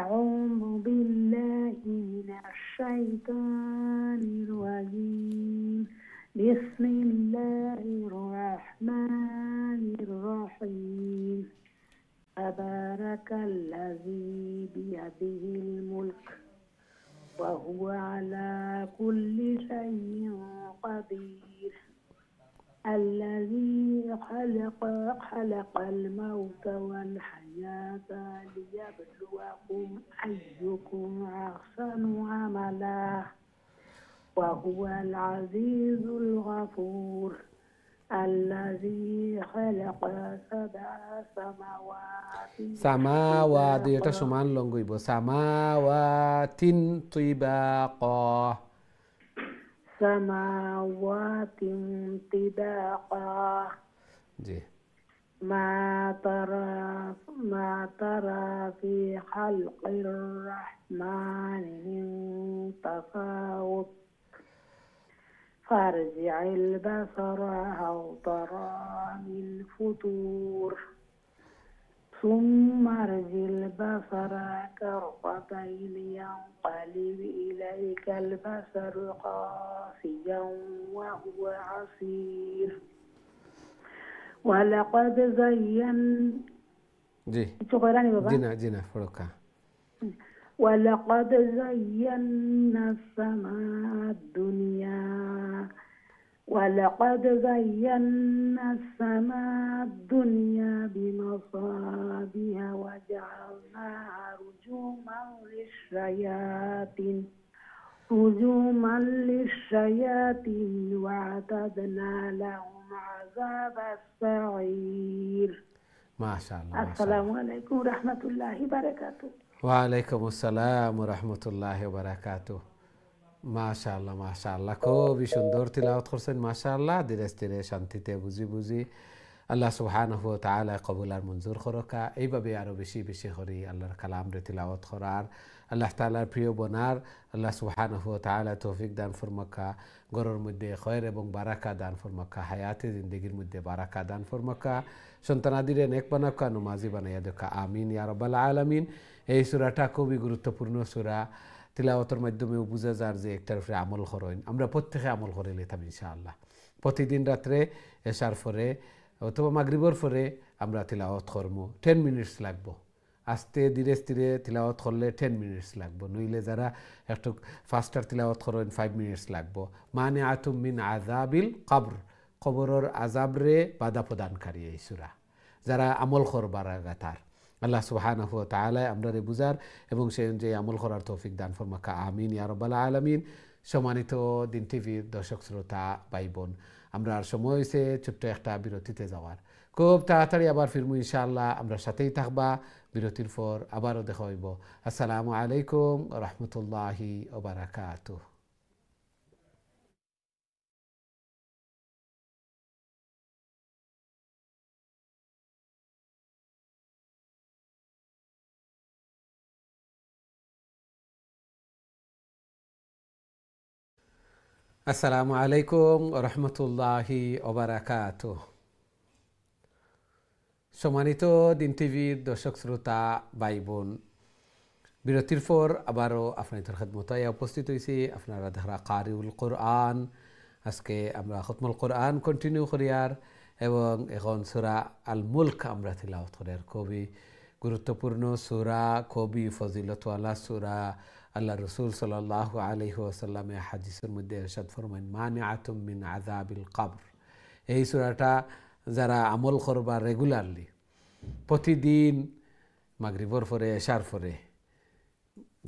আউযু বিল্লাহি মিনাশ শাইতানির রাজিম। বিসমিল্লাহির রাহমানির রাহিম। তাবারাকাল্লাযী বিয়াদিহিল মুলক ওয়া হুয়া আলা কুল্লি শাইইন কাদির। الذي خلق الموت والحياة ليبلوكم أيكم أحسن عملا وهو العزيز الغفور. الذي خلق سبع سماوات এটা সমান লঙ্গইব সামাওয়াতিন তিবাকা سماوات طباقا জি ما ترى في خلق الرحمن من تفاوت فارجع البصر هل ترى من فتور ثم ارجع البصر كرتين ينقلب إليك البصر خاسئا وهو حسير. ولقد زينا ولقد زينا السماء الدنيا بمصابيح وجعلناها رجوما للشياطين وأعتدنا لهم عذاب السعير. ما شاء الله. السلام عليكم ورحمة الله وبركاته. ওয়ালাইকুম আসসালাম রহমতুল্লাহ বারাকাতুহ। মাশাআল্লাহ মাশাআল্লাহ, খুবই সুন্দর তিলাওয়াত করছেন মাশাআল্লাহ। ধীরে ধীরে শান্তিতে বুঝি আল্লাহ সুবহানাহু ওয়া তাআলা কবুল আর মঞ্জুর করকা। এইভাবে আরও বেশি বেশি করি আল্লাহর কালামরে তিলাওয়াত করার, আল্লাহ তাআলার প্রিয় বনার আল্লাহ সুবহানাহু ওয়া তাআলা তৌফিক দান ফরমাকা, ঘরের মধ্যে খয়র এবং বারাকা দান ফরমাকা, হায়াতে জিন্দেগির মধ্যে বারাকা দান ফরমাকা, সন্তানাদিরে নেক বানাকা, নমাজি বানাইয়া দেখা, আমিন ইয়া রাব্বাল আলামিন। এই সূরাটা খুবই গুরুত্বপূর্ণ সূরা। তিলাওয়াতের মাধ্যমেও বুঝা যার যে একটার উপরে আমল করেন। আমরা প্রত্যেকে আমল করে লেতাম ইনশাআল্লাহ। প্রতিদিন রাত্রে এশার পরে অথবা মাগরিবর পরে আমরা তিলাওয়াত করবো। 10 মিনিটস লাগবো। আস্তে ধীরে ধীরে তিলাওয়াত করলে 10 মিনিটস লাগবো, নইলে যারা একটু ফাস্টার তিলাওয়াত করেন 5 মিনিটস লাগবো। মানিআতুম মিন আযাবিল কবর, কবরের আযাবরে বাধা প্রদানকারী এই সূরা। যারা আমল করবার আগাতার আল্লাহ সুবহানাহু ওয়া তাআলা আমরারে বুঝার এবং সে অনুযায়ী আমল করার তৌফিক দান ফরমাকা, আমিন ইয়া রাব্বাল আলামিন। সম্মানিত দিন টিভির দর্শক শ্রোতা ভাই বোন, আমরা আর সময় হয়েছে ছোট্ট একটা বিরতিতে যাওয়ার। খুব তাড়াতাড়ি আবার ফিরবো ইনশাআল্লাহ। আমরা সাথেই থাকবা। বিরতির পর আবারও দেখা হইব। আসসালামু আলাইকুম রহমতুল্লাহি ওয়া বারাকাতুহু। আসসালামু আলাইকুম রহমতুল্লাহি ওয়া বারাকাতুহু। সম্মানিত দিন টিভির দর্শক শ্রোতা ভাই বোন, বিরতির পর আবারও আপনাদের খেদমতে উপস্থিত হয়েছি। আপনারা দেখা কারিউল কোরআন। আজকে আমরা খতমুল কোরআন কন্টিনিউ করিয়ার এবং এখন সূরা আল মুলক আমরা তিলাওয়াত করিয়ার। খুবই গুরুত্বপূর্ণ সূরা, খুবই ফজিলতওয়ালা সূরা। আল্লাহ রসুল সাল্লাল্লাহু আলাইহি ওয়াসাল্লামে হাদিসের মধ্যে ইরশাদ ফরমাইন, মানিআতুম মিন আযাবিল কবর। এই সূরাটা যারা আমল করবা রেগুলারলি, প্রতিদিন মাগরিবর পরে এশার পরে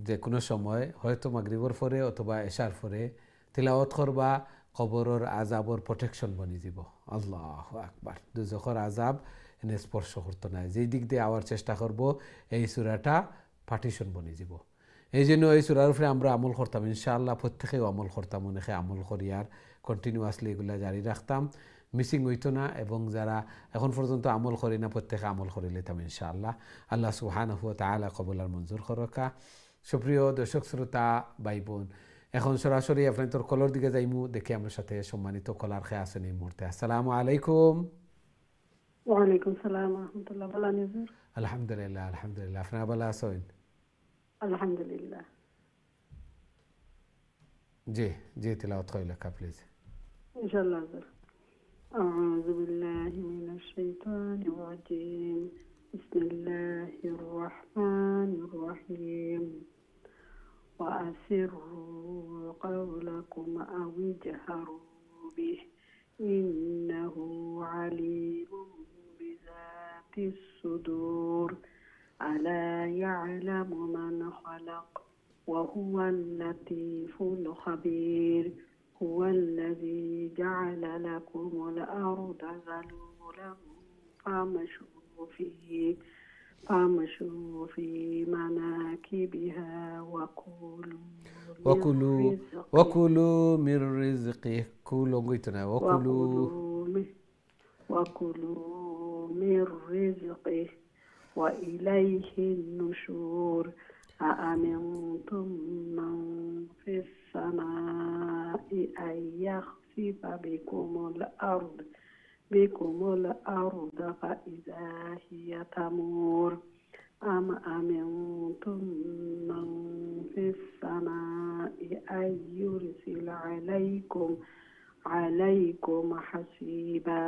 যে কোনো সময় হয়তো মাগরিবর পরে অথবা এশার পরে তিলাওয়াত করবা কবরের আজাবর প্রোটেকশন বনি যাব। আল্লাহু আকবার। দুজখর আজাব এনে স্পর্শ করতো না। যেই দিক দিয়ে আওয়ার চেষ্টা করব এই সূরাটা পার্টিশন বনি যাব। এই জন্য এই সূরার উপরে আমরা আমল করতাম ইনশাআল্লাহ, প্রত্যেকেও আমল করতাম, অনেকে আমল করি আর কন্টিনিউয়াসলি এগুলা জারি রাখতাম, মিসিং হইতো না। এবং যারা এখন পর্যন্ত আমল করি না প্রত্যেকে আমল করে নিতাম ইনশাআল্লাহ। আল্লাহ সুবহানাহু ওয়া তাআলা কবুল আর মঞ্জুর করকা। সুপ্রিয় দর্শক শ্রোতা ভাই বোন, এখন সরাসরি আপনাদের কলর দিকে যাইমু, দেখি আমার সাথে সম্মানিত কলার খেয়ে আছেন এই মুহূর্তে। আসসালামু আলাইকুম। ওয়ালাইকুম সালাম রহমতুল্লাহ। ভালো আছেন? আলহামদুলিল্লাহ আলহামদুলিল্লাহ। আপনারা ভালো আছেন? আলহামদুলিল্লাহ। জি জি, তিলাওয়াত কইলে কা প্লিজ। ইনশাআল্লাহ স্যার। আউযু বিল্লাহি মিনাশ শাইতানির রাজিম। বিসমিল্লাহির রহমানির রহিম। وأسروا قولكم أو اجهروا به إنه عليم بذات الصدور ألا يعلم من خلق وهو اللطيف الخبير هو الذي جعل لكم الأرض ذلولا فامشوا في مناكبها وكلوا من رزقه. كلوا قيتنا وكلوا من رزقه وإليه النشور أأمنتم من في السماء أن يخسف بكم الأرض فإذا هي تمور أم أمنتم من في السماء أن يرسل عليكم حسيبا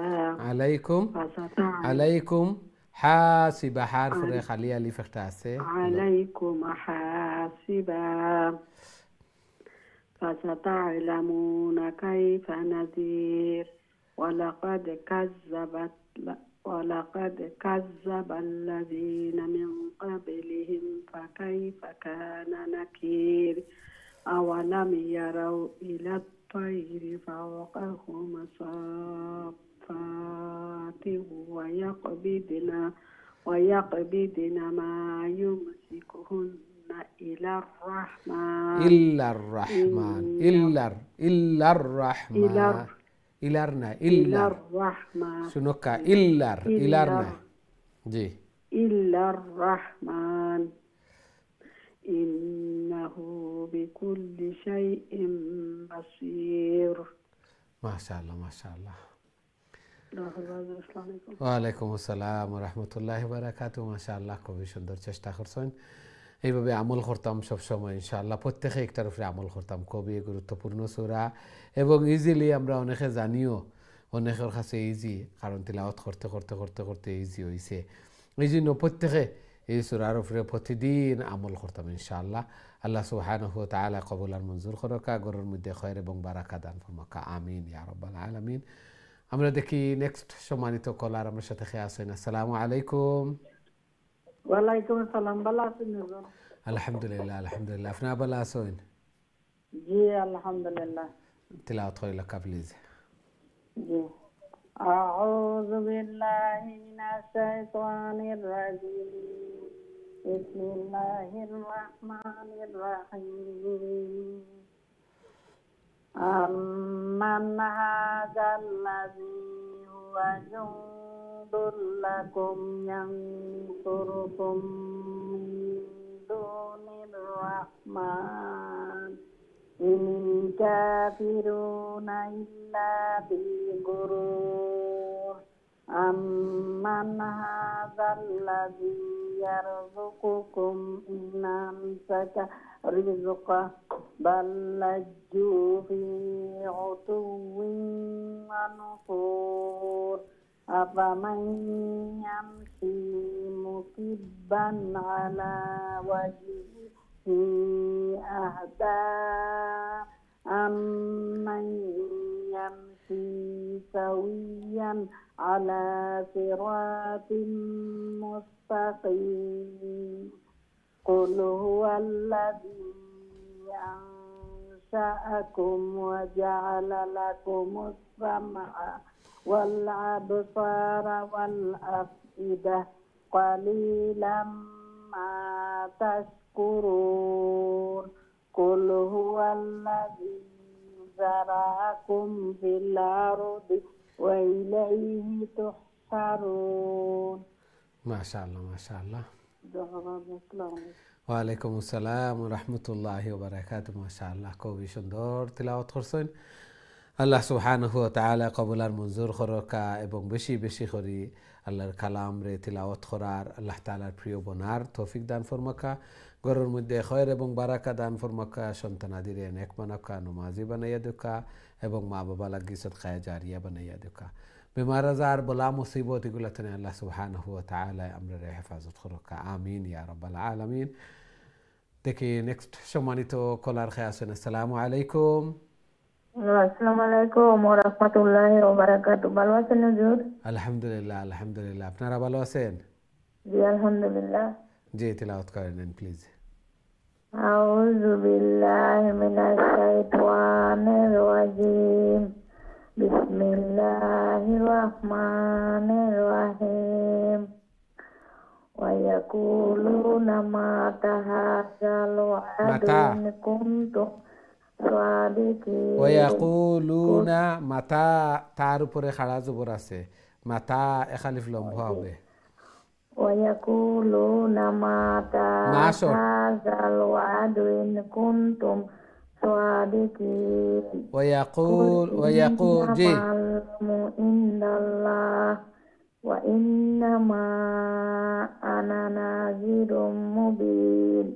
عليكم حاسبا حرف خليها لي فختاسه عليكم حاسبا فستعلمون كيف نذير ولقد كذب الذين من قبلهم فكيف كان نكير أولم يروا إلى الطير فوقهم صافات ويقبضن ما يمسكهن إلا الرحمن إلا الرحمن شنوكا إلارنا جي إلا الرحمن إنه بكل شيء بصير. ما شاء الله ما شاء الله. ওয়ালাইকুম আসসালাম রহমতুল্লাহি বারাকাতুহু। মাশাআল্লাহ, খুবই সুন্দর চেষ্টা করছেন। এইভাবে আমল করতাম সবসময় ইনশাআল্লাহ, প্রত্যেকে একটার উপরে আমল করতাম। খুবই গুরুত্বপূর্ণ সূরা এবং ইজিলি আমরা অনেকে জানিও, অনেকের কাছে ইজি, কারণ তিলাওয়াত করতে করতে করতে করতে ইজি হয়েছে। এই জন্য প্রত্যেকে এই সূরার উপরে প্রতিদিন আমল করতাম ইনশাআল্লাহ। আল্লাহ সুবহানাহু ওয়া তাআলা কবুল আর মঞ্জুর করকা, ঘরের মধ্যে খয়র এবং বারাকা দান ফরমাকা, আমিন ইয়া রাব্বাল আলামিন। আমরা দেখি নেক্সট সম্মানিত কলার আমার সাথে খেয়ে আছেন। আসসালামু আলাইকুম। ওয়ালাইকুম আসসালাম। ভালো আছেন? আলহামদুলিল্লাহ আলহামদুলিল্লাহ। আপনারা ভালো আছেন? জি আলহামদুলিল্লাহ। তিলাওয়াত কইলা কা প্লিজ। জি আউযু বিল্লাহি মিনাশ শাইতানির রাজিম। বিসমিল্লাহির রহমানির রহিম। أمن هذا الذي هو جند لكم ينصركم من دون الرحمن إن الكافرون إلا في غرور أمن هذا الذي يرزقكم إن أمسك رزقه بل لجوا في عتو ونفور أفمن يمشي مكبا على وجهه أهدى أمن يمشي سويا على صراط مستقيم قل هو الذي أنشأكم وجعل لكم السمع والأبصار والأفئدة قليلا ما تشكرون قل هو الذي زرعكم في الأرض وإليه تحشرون ما شاء الله ما شاء الله ওয়ালাইকুম আসসালাম রহমতুল্লাহি ওয়া বারাকাতুহু মাশাআল্লাহ খুবই সুন্দর তিলাওয়াত করছেন আল্লাহ সুবহানাহু ওয়া তাআলা কবুল আর মঞ্জুর করকা এবং বেশি বেশি করি আল্লাহর কালাম রে তিলাওয়াত করার আল্লাহ তাআলার প্রিয় বনার তৌফিক দান ফরমাকা ঘরের মধ্যে খয়র এবং বারাকা দান ফরমাকা সন্তানাদিরে নেক বানাকা নমাজি বানাইয়া দুকা এবং মা বাবা লাগি সদকায়ে জারিয়া বানাইয়া দুকা বেমার আজার বলা মুসিবত এগুলো থেকে আল্লাহ সুবহানাহু ওয়া তাআলা আমরা হেফাজত করকা আমিন ইয়া রাব্বাল আলামিন দেখি নেক্সট সম্মানিত কলার খেয়ে আসেন আসসালামু আলাইকুম আসসালামু আলাইকুম ওয়া রাহমাতুল্লাহি ওয়া বারাকাতুহু ভালো আছেন হুজুর আলহামদুলিল্লাহ আলহামদুলিল্লাহ আপনারা ভালো আছেন জি আলহামদুলিল্লাহ জি তিলাওয়াত করেন প্লিজ আউযু বিল্লাহি মিনাশ শাইতানির রাজীম বিসমিল্লাহির রহমানির রহিম ওয়া ইয়াকুলুনা মাতা হাযাল ওয়া'দুন কুনতুম সাদিকিন ওয়া ইয়াকুলুনা মাতা তার উপরে খাড়া জবর আছে মাতা এখালিফ লম্ব হবে ওয়া ইয়াকুলুনা মাতা হাযাল ওয়া'দুন কুনতুম সাদিকিন ওয়া ইয়াকুল জি ইন্নাল্লাহ ওয়া ইন্নামা আনা নাযিরুম মুবিন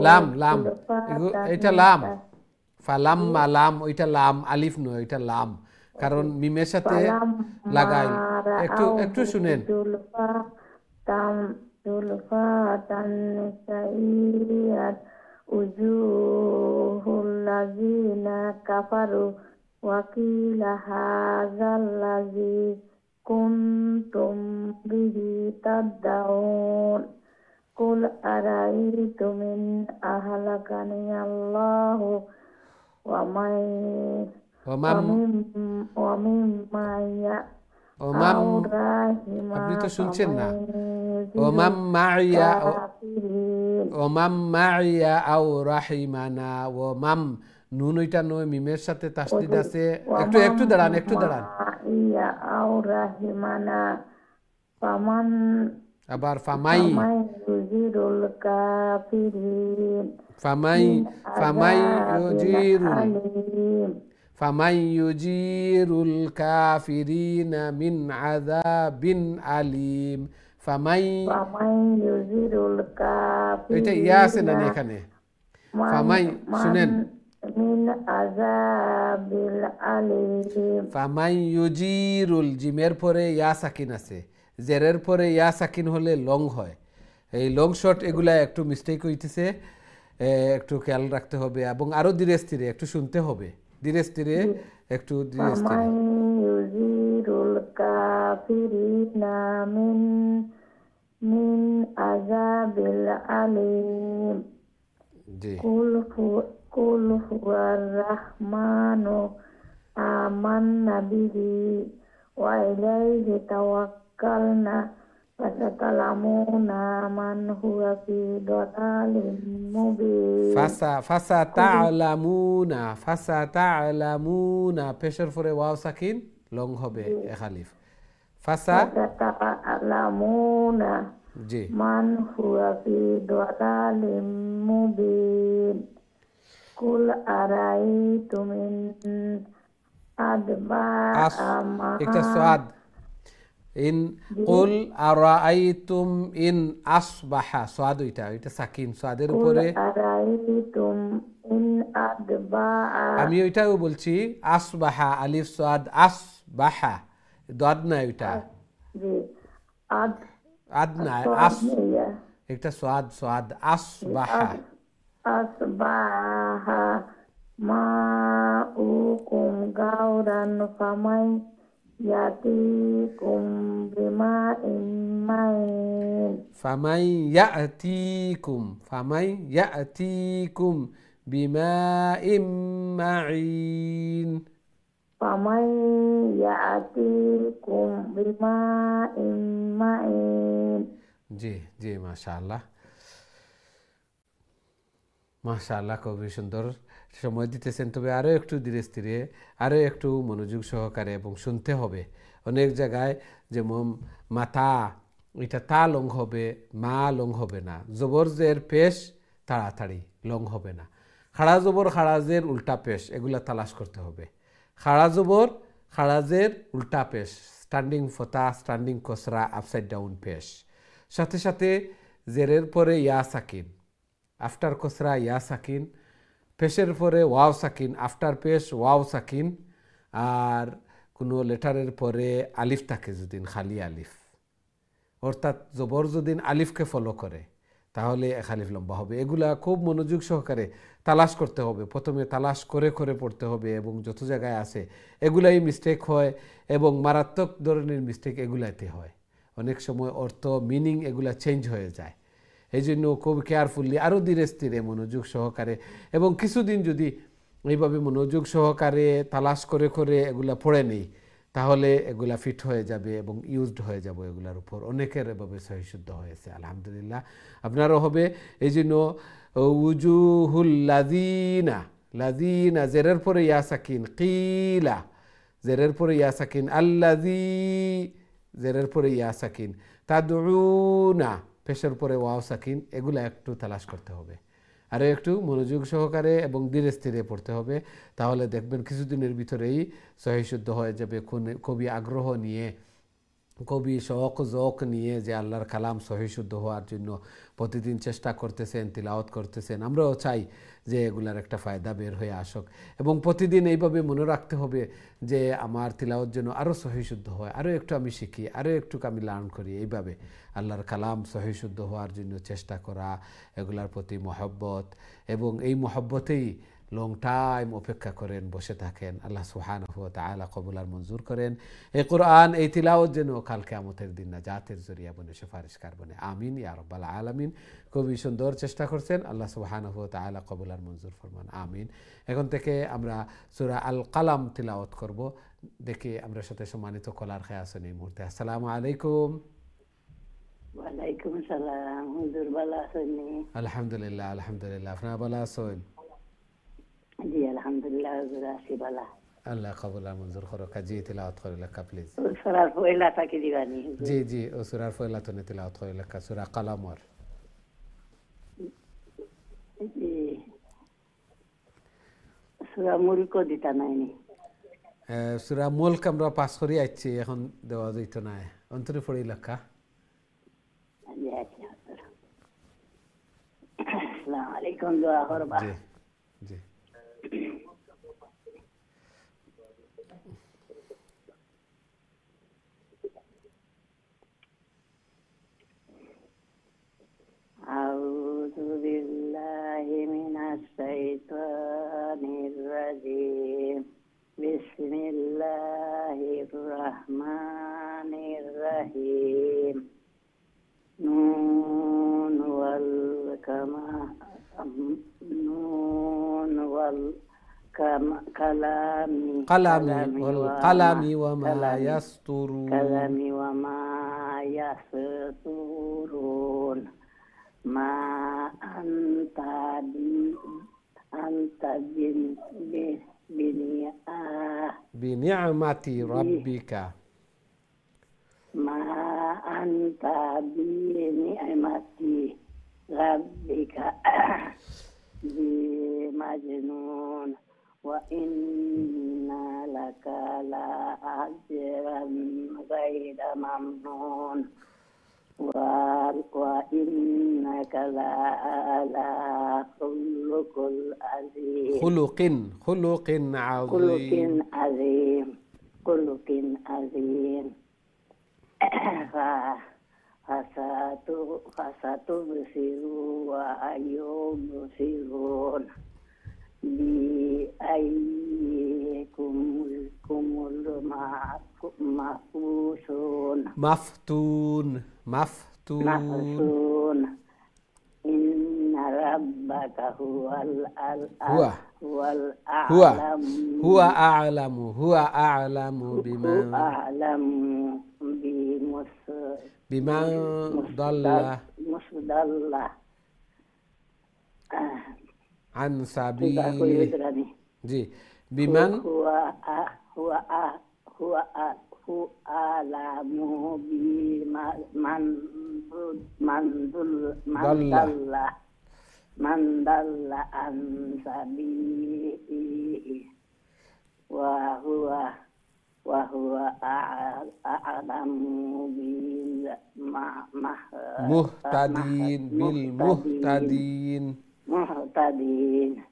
লাম লাম এটা লাম ফালাম লাম ওইটা লাম আলিফ নয় ওইটা লাম কারণ মিমের সাথে লাগাই একটু একটু শুনেন জুলফাতান সাইয়াত উজুহুল লাযিনা কাফারু ওয়া কিলা হাযাল্লাযী কুনতুম বিহি তাদউন কুল আরাইতুম ইন আহলাকানি আল্লাহু ওয়া মিম্মা আপনি তো শুনছেন না ওমাম মাইয়া আও রাহিমানা ওমাম নুন ওইটা নয় মিমের সাথে তাসদিদ আছে একটু দাঁড়ান ইয়া আও রাহিমানা ফামান আবার ফামাই ইউজিরুল কাফিরিন ফামাই ইউজিরুল কাফিরিনা মিন আযাবিন আলিম ফামাই ইউজিরুল কাফিরিনা এটা ইয়া আছে না এখানে ফামাই শুনেন মিন আযাবিল আলিম ফামাই ইউজিরুল জিমের পরে ইয়া সাকিন আছে জেরের পরে ইয়া সাকিন হলে লং হয় এই লং শর্ট এগুলা একটু মিস্টেক হইতেছে একটু খেয়াল রাখতে হবে এবং আরো ধীরে স্থিরে একটু শুনতে হবে ধীরে স্থিরে একটু ধীরে স্থিরে ইউজিরুল কাফিরিনা মিন আযাবিল আলিম জি কুল হুয়ার রাহমানু আমান্না বিহি ওয়া ইলাইহি তাওয়াক্কালনা ফাসাতালামুনা মান হুয়া ফি দালালিম মুবিন ফাসাতালামুনা পেশের পরে ওয়াও সাকিন লং হবে এখালিফ ফাসাতালামুনা জি মান হুয়া ফি দালালিম মুবিন কুল আরাইতুম ইন আদবা একটা সাদ ইন কুল আরাইতুম ইন আসবাহা সাদ ওইটা সাকিন সাদের উপরে আরাইতুম ইন আদবা আমি ওইটাও বলছি আসবাহা আলিফ সাদ আসবাহা দাদ না ওইটা জি আদ না একটা সাদ আসবাহা asbaha ma'ukum gauran famay yatikum bima'in ma'in ফামাই ইয়াতিকুম বিমাইম মাইন famay yatikum bima'in ma'in জি জি মাশাআল্লাহ মাশাআল্লাহ খুবই সুন্দর সময় দিতেছেন তবে আরও একটু ধীরে স্থিরে আরও একটু মনোযোগ সহকারে এবং শুনতে হবে অনেক জায়গায় যেমন মাথা এটা তা লং হবে মা লং হবে না জবরজের পেশ তাড়াতাড়ি লং হবে না খাড়া জবর খাড়াজের উল্টা পেশ এগুলা তালাশ করতে হবে খাড়া জবর খাড়াজের উল্টা পেশ স্ট্যান্ডিং ফতা স্ট্যান্ডিং কসরা আপসাইড ডাউন পেশ সাথে সাথে জেরের পরে ইয়া সাকিন আফটার কসরা ইয়া সাকিন পেশের পরে ওয়াও সাকিন আফটার পেশ ওয়াও সাকিন আর কোনো লেটারের পরে আলিফ থাকে যদিন খালি আলিফ অর্থাৎ জবর যদিন আলিফকে ফলো করে তাহলে এক আলিফ লম্বা হবে এগুলা খুব মনোযোগ সহকারে তালাশ করতে হবে প্রথমে তালাশ করে করে পড়তে হবে এবং যত জায়গায় আছে এগুলাই মিস্টেক হয় এবং মারাত্মক ধরনের মিস্টেক এগুলাতে হয় অনেক সময় অর্থ মিনিং এগুলা চেঞ্জ হয়ে যায় এই জন্য খুব কেয়ারফুলি আরও ধীরে স্থিরে মনোযোগ সহকারে এবং কিছুদিন যদি এইভাবে মনোযোগ সহকারে তালাশ করে করে এগুলা পড়ে নেই তাহলে এগুলা ফিট হয়ে যাবে এবং ইউজড হয়ে যাবে এগুলার উপর অনেকের এভাবে সহিশুদ্ধ হয়েছে আলহামদুলিল্লাহ আপনারও হবে এই জন্য উজুহুল লাযিনা লাযিনা জেরের পরে ইয়া সাকিন কিলা জেরের পরে ইয়া সাকিন আল্লাযী জেরের পরে ইয়া সাকিন তাদউনা পেশের পরে ওয়াও সাকিন এগুলা একটু তালাশ করতে হবে আরও একটু মনোযোগ সহকারে এবং ধীরে স্থিরে পড়তে হবে তাহলে দেখবেন কিছুদিনের ভিতরেই সহিশুদ্ধ হয়ে যাবে কবি আগ্রহ নিয়ে কবি শৌক নিয়ে যে আল্লাহর কালাম সহিশুদ্ধ হওয়ার জন্য প্রতিদিন চেষ্টা করতেছেন তিলাওয়াত করতেছেন আমরাও চাই যে এগুলার একটা ফায়দা বের হয়ে আসুক এবং প্রতিদিন এইভাবে মনে রাখতে হবে যে আমার তিলাওয়াত যেন আরও সহিশুদ্ধ হয় আরও একটু আমি শিখি আরও একটু আমি লার্ন করি এইভাবে আল্লাহর কালাম সহিশুদ্ধ হওয়ার জন্য চেষ্টা করা এগুলার প্রতি মহব্বত এবং এই মহব্বতেই লং টাইম অপেক্ষা করেন বসে থাকেন আল্লাহ সুবহানাহু ওয়া তাআলা কবুল আর মঞ্জুর করেন এই কোরআন এই তিলাওয়াত যেন কাল কিয়ামতের দিন নাজাতের জরিয়া বনে সুপারিশকার বনে আমিন ইয়া রাব্বাল আলামিন খুবই সুন্দর চেষ্টা করছেন আল্লাহ সুবহানাহু ওয়া তাআলা কবুল আর মঞ্জুর ফরমান আমিন এখন থেকে আমরা সূরা আল কালাম তিলাওয়াত করব দেখি আমরা সাথে সম্মানিত কলার খেয়ে আসেন এই মুহূর্তে আসসালামু আলাইকুম ওয়ালাইকুম আসসালাম হুজুর ভালো আছেন আলহামদুলিল্লাহ আলহামদুলিল্লাহ আপনারা ভালো আছেন জি আলহামদুলিল্লাহ হুজুর আছি ভালো আল্লাহ কবুল আর মঞ্জুর করো কাজী তিলাওয়াত করে লেখা প্লিজ সরার পয়লা থাকি দিবানি জি জি ও সূরার পয়লা তো তিলাওয়াত করে লেখা সূরা কালামর জি সূরা মুলক দিতা নাইনি সূরা মুলক আমরা পাস করি আইছি এখন দেওয়া যাইতো না অন্তরে পড়ি লেখা জি আচ্ছা আসসালামু আলাইকুম দোয়া করবা জি জি أعوذ بالله من الشيطان الرجيم بسم الله الرحمن الرحيم نون والقلم وما يسطرون ما أنت بنعمة ربك ما أنت بنعمة ربك بمجنون وإن لك لأجرا غير ممنون وإنك لعلى خلق عظيم خلق عظيم fasatubsiru wa yubsirun bi ayyikumul mahfusun maftun inna rabbaka huwa a'lamu biman dalla an sabili ji biman huwa a'lamu biman dalla an sabili wa huwa a'lamu bil muhtadin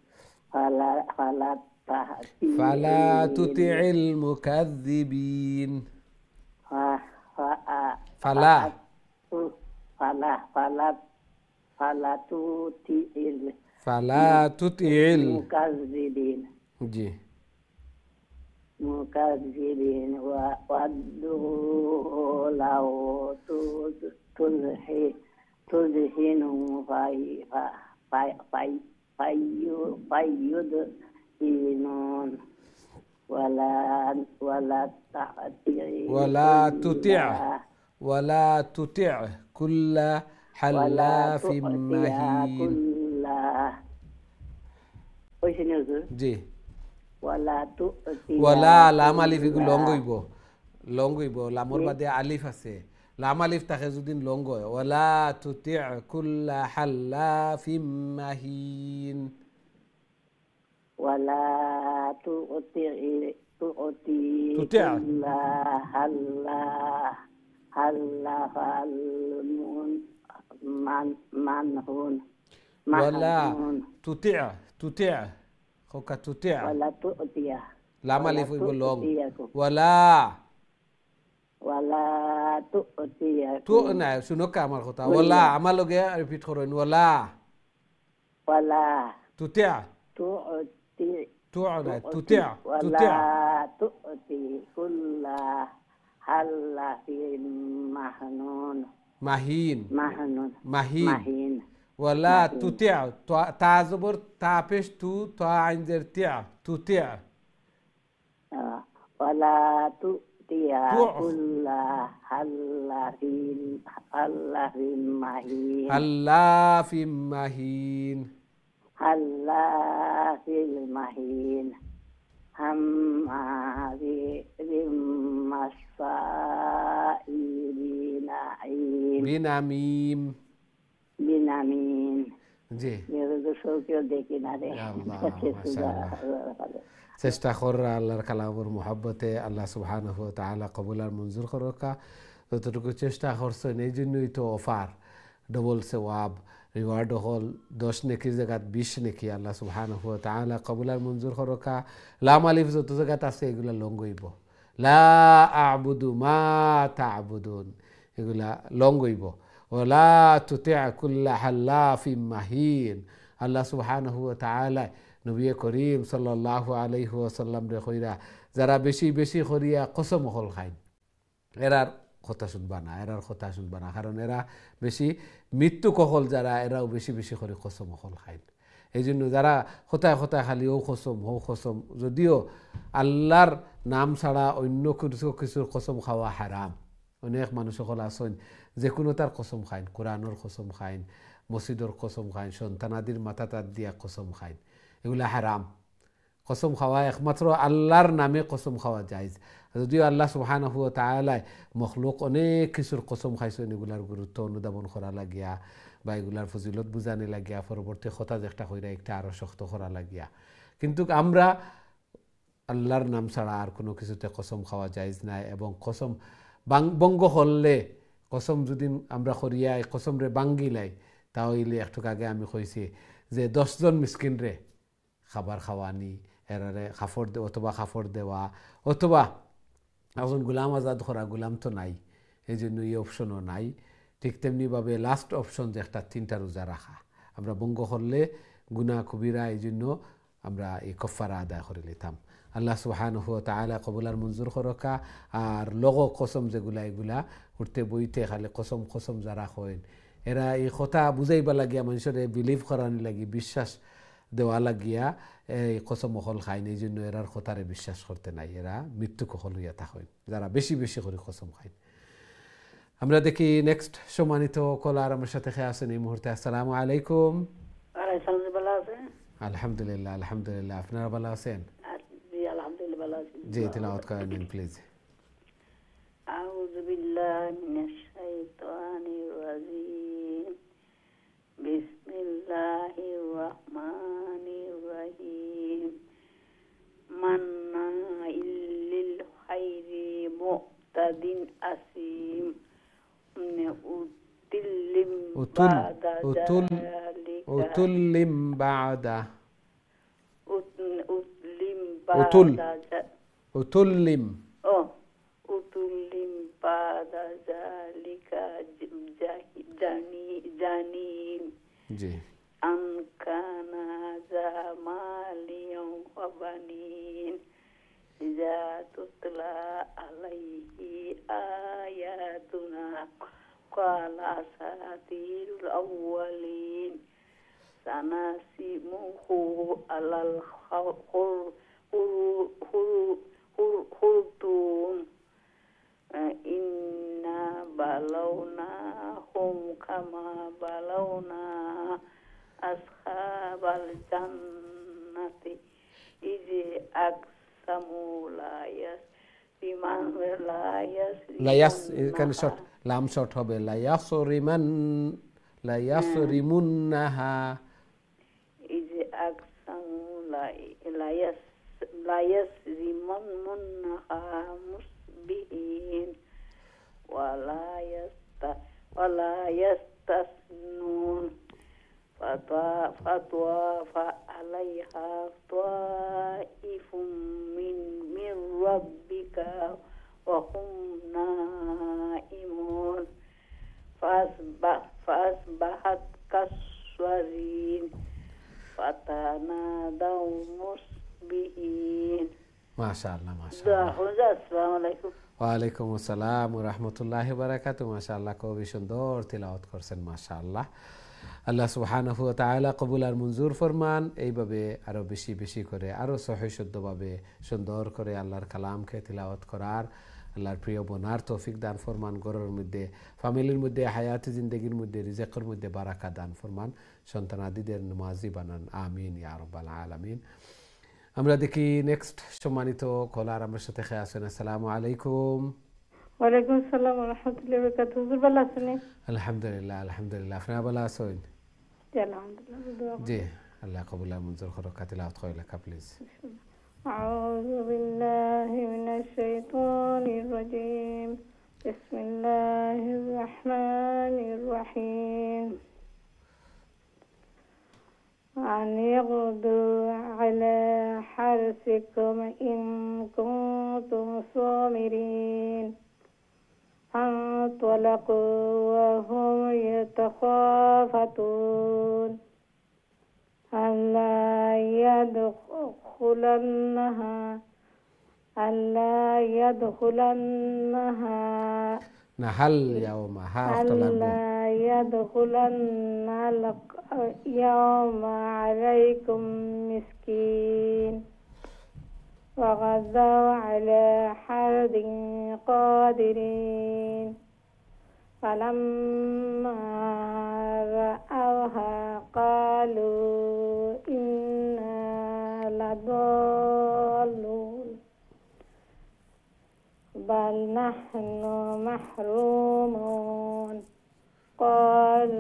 fala tuti'il mukazzibin fala tuti'il mukazzibin ji mukazzibin wa waddu law tudhinu fayyudhinun wala tuti' kulla halafin mahin ji wala লাম আলিফ এগুলো long হইব লামর বাদে আলিফ আছে লাম আলিফ থাকে যদি long হয় ওয়ালা তুতি' কুল্লা হাল্লাফিম মাহিন ولا تؤتي كل حلاف منهون ولا تطع خوكا تطع ولا تؤتي লাম আলিফ হইব লং ওয়ালা تؤتي তো না শুনো কা আমার কথা ওয়ালা আমার লগে রিপিট করুন ওয়ালা তুতিয়া ولا تطع كل حلاف مهين ولا تطع تا زبر تا পেশ তু তা আইন জের তিয়া তুতিয়া ولا تطع كل حلاف مهين حلاف مهين هماز بالمصائب বিনামিম জি চেষ্টা কররা আল্লাহর কালামের মুহাব্বতে আল্লাহ সুবহানাহু ওয়া তাআলা কবুল আর মঞ্জুর করুকা যতটুকু চেষ্টা করছেন এই জন্যই তো অফার ডবল সওয়াব রিওয়ার্ড হল 10 নেকির জায়গাত 20 নেকি আল্লাহ সুবহানাহু ওয়া তাআলা কবুল আর মঞ্জুর করুকা লাম আলিফ যত জায়গাত আছে এগুলা লং হইব লা আ'বুদু মা তা'বুদুন এগুলা লং হইব ওয়ালা তুতি' কুল্লা হাল্লাফিম মাহিন আল্লাহ সুবহানাহু ওয়া তাআলা নবী করিম সাল্লাল্লাহু আলাইহি ওয়াসাল্লাম রে কইরা যারা বেশি বেশি করিয়া কসম হল খায় এরার কথা শুনবা না কারণ এরা বেশি মৃত্যু কহল যারা এরাও বেশি বেশি করে কসম হল খায় এই জন্য যারা হতায় খালি ও কসম যদিও আল্লাহর নাম ছাড়া অন্য কিছুর কসম খাওয়া হারাম অনেক মানুষ সকল আছেন যে কোনো তার কসম খায় কোরআনের কসম খায় মসজিদের কসম খায় সন্তানাদির মাথা তার দিয়া কসম খায় এগুলা হারাম কসম খাওয়া একমাত্র আল্লাহর নামে কসম খাওয়া জায়েজ যদিও আল্লাহ সুবহানাহু ওয়া তাআলা মখলুক অনেক কিছুর কসম খাইছেন এগুলার গুরুত্ব অনুধাবন করা লাগিয়া বা এগুলার ফজিলত বুঝানে লাগিয়া পরবর্তী কথা একটা কইরা একটা আরো শক্ত করা লাগিয়া কিন্তু আমরা আল্লাহর নাম ছাড়া আর কোনো কিছুতে কসম খাওয়া জায়েজ নাই এবং কসম বঙ্গ হলে কসম যদি আমরা করিয়া কসম রে বাঙ্গিলাই তাহলে একটু আগে আমি কইছি যে 10 জন মিসকিন রে খাবার খাওয়ানি এরারে খাফড় দেওয়া অথবা এখন গোলাম আজাদ করা গোলাম তো নাই এই জন্য এই অপশনও নাই ঠিক তেমনিভাবে লাস্ট অপশন যে একটা 3টা রোজা রাখা, আমরা ভঙ্গ করলে গুনাহ কবিরা, এই জন্য আমরা এই কফারা আদায় করে নিতাম। আল্লাহ সুবহানাহু ওয়া তাআলা কবুল আর মঞ্জুর করকা। আর লগো কসম যেগুলা, এগুলা উঠতে বইতে খালি কসম কসম যারা হয়, এরা এই কথা বুঝাইবা লাগিয়া, মানুষের বিলিভ করানি লাগি, বিশ্বাস দেওয়া লাগিয়া এই কসম অকল খায়, এই জন্য এরার কথারে বিশ্বাস করতে নাই, এরা মৃত্যু কখল হইয়া থাকেন যারা বেশি বেশি করে কসম খায়। আমরা দেখি নেক্সট সম্মানিত কলার আমার সাথে খেয়ে আছেন এই মুহূর্তে। আসসালামু আলাইকুম। আলহামদুলিল্লাহ, আলহামদুলিল্লাহ, আপনারা ভালো আছেন? জি, তিলাওয়াত করেন প্লিজ। আউযু বিল্লাহি মিনাশ শাইতানির রাজিম। বিসমিল্লাহির রহমানির রহিম। মান্নাইল লিল খাইরি মুতাদিন আসিম। উতুল্লিম বাদা জালিকা জানিম জি আনকানা জামালিয়ম ওয়াবানিন ইজা তুতলা আলাইহি আয়াতুনা ক্বালা আসাতিরুল আউওয়ালিন সানাসিমুহু আলাল খুরতুম ইন্না বালাউনাহুম কামা বালাউনা আসহাবাল জান্নাতি ইযে আকসামু এখানে শর্ট লাম শর্ট হবে লায়াসরিমুন্নাহা ইযে আকসামু লায়াসরিমুন্নাহা মুসবিহিন ওয়ালা ইয়াস্তাসনুন ফাতওয়াফা আলাইহা তাইফুম মির রাব্বিকা ওয়া হুম নাইমুন ফাসবাহাত কাসওয়ারিন ফাতানাদাউ মুসবিহিন। মাশাআল্লাহ, মাশাআল্লাহ। আসসালামু আলাইকুম। ওয়ালাইকুম আসসালাম ওয়া রাহমাতুল্লাহি ওয়া বারাকাতুহু। মাশাআল্লাহ, খুবই সুন্দর তিলাওয়াত করছেন, মাশাআল্লাহ। আল্লাহ সুবহানাহু ওয়া তাআলা কবুল আর মঞ্জুর ফরমান। এইভাবে আরো বেশি বেশি করে, আরো সহিহ শুদ্ধভাবে সুন্দর করে আল্লাহর কালামকে তিলাওয়াত করার আল্লাহর প্রিয় বোনার তৌফিক দান ফরমান। ঘরের মধ্যে, ফ্যামিলির মধ্যে, হায়াতি জিন্দগির মধ্যে, রিজেকের মধ্যে বারাকা দান ফরমান। সন্তানাদিদের নামাজি বানান, আমিন ইয়া রাব্বাল আলামিন। আমরা দেখি নেক্সট সম্মানিত কলার আমার সাথে খেয়ে আছেন। আসসালামু আলাইকুম। ওয়ালাইকুম আসসালাম ওয়া রাহমাতুল্লাহি ওয়া বারাকাতুহু। হুজুর ভালো আছেন? আলহামদুলিল্লাহ, আলহামদুলিল্লাহ, আপনারা ভালো আছেন? জি আলহামদুলিল্লাহ। জি, আল্লাহ কবুল আর মঞ্জুর করুক। তিলাওয়াত করে লেখা প্লিজ। আউযু বিল্লাহি মিনাশ শাইতানির রাজীম। বিসমিল্লাহির রাহমানির রহিম। أن يغدوا على حرثكم إن كنتم صابرين. فانطلقوا وهم يتخافتون ألا يدخلنها نحل يوم ألا يدخلن يوم عليكم مسكين. وغدوا على حرد قادرين. فلما رأوها قالوا إنا لضالون بل نحن محرومون. قال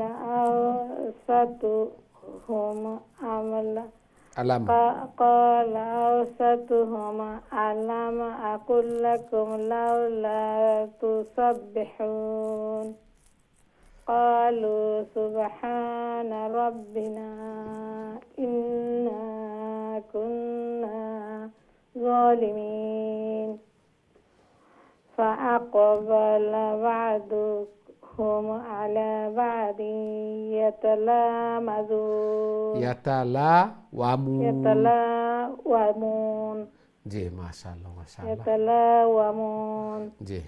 أوسطهم ألم أقل لكم لولا تسبحون. قالوا سبحان ربنا إنا كنا ظالمين. فأقبل بعضهم بعضهم على بعض يتلامذون يتلاومون জি মাশাআল্লাহ মাশাআল্লাহ يتلاومون জি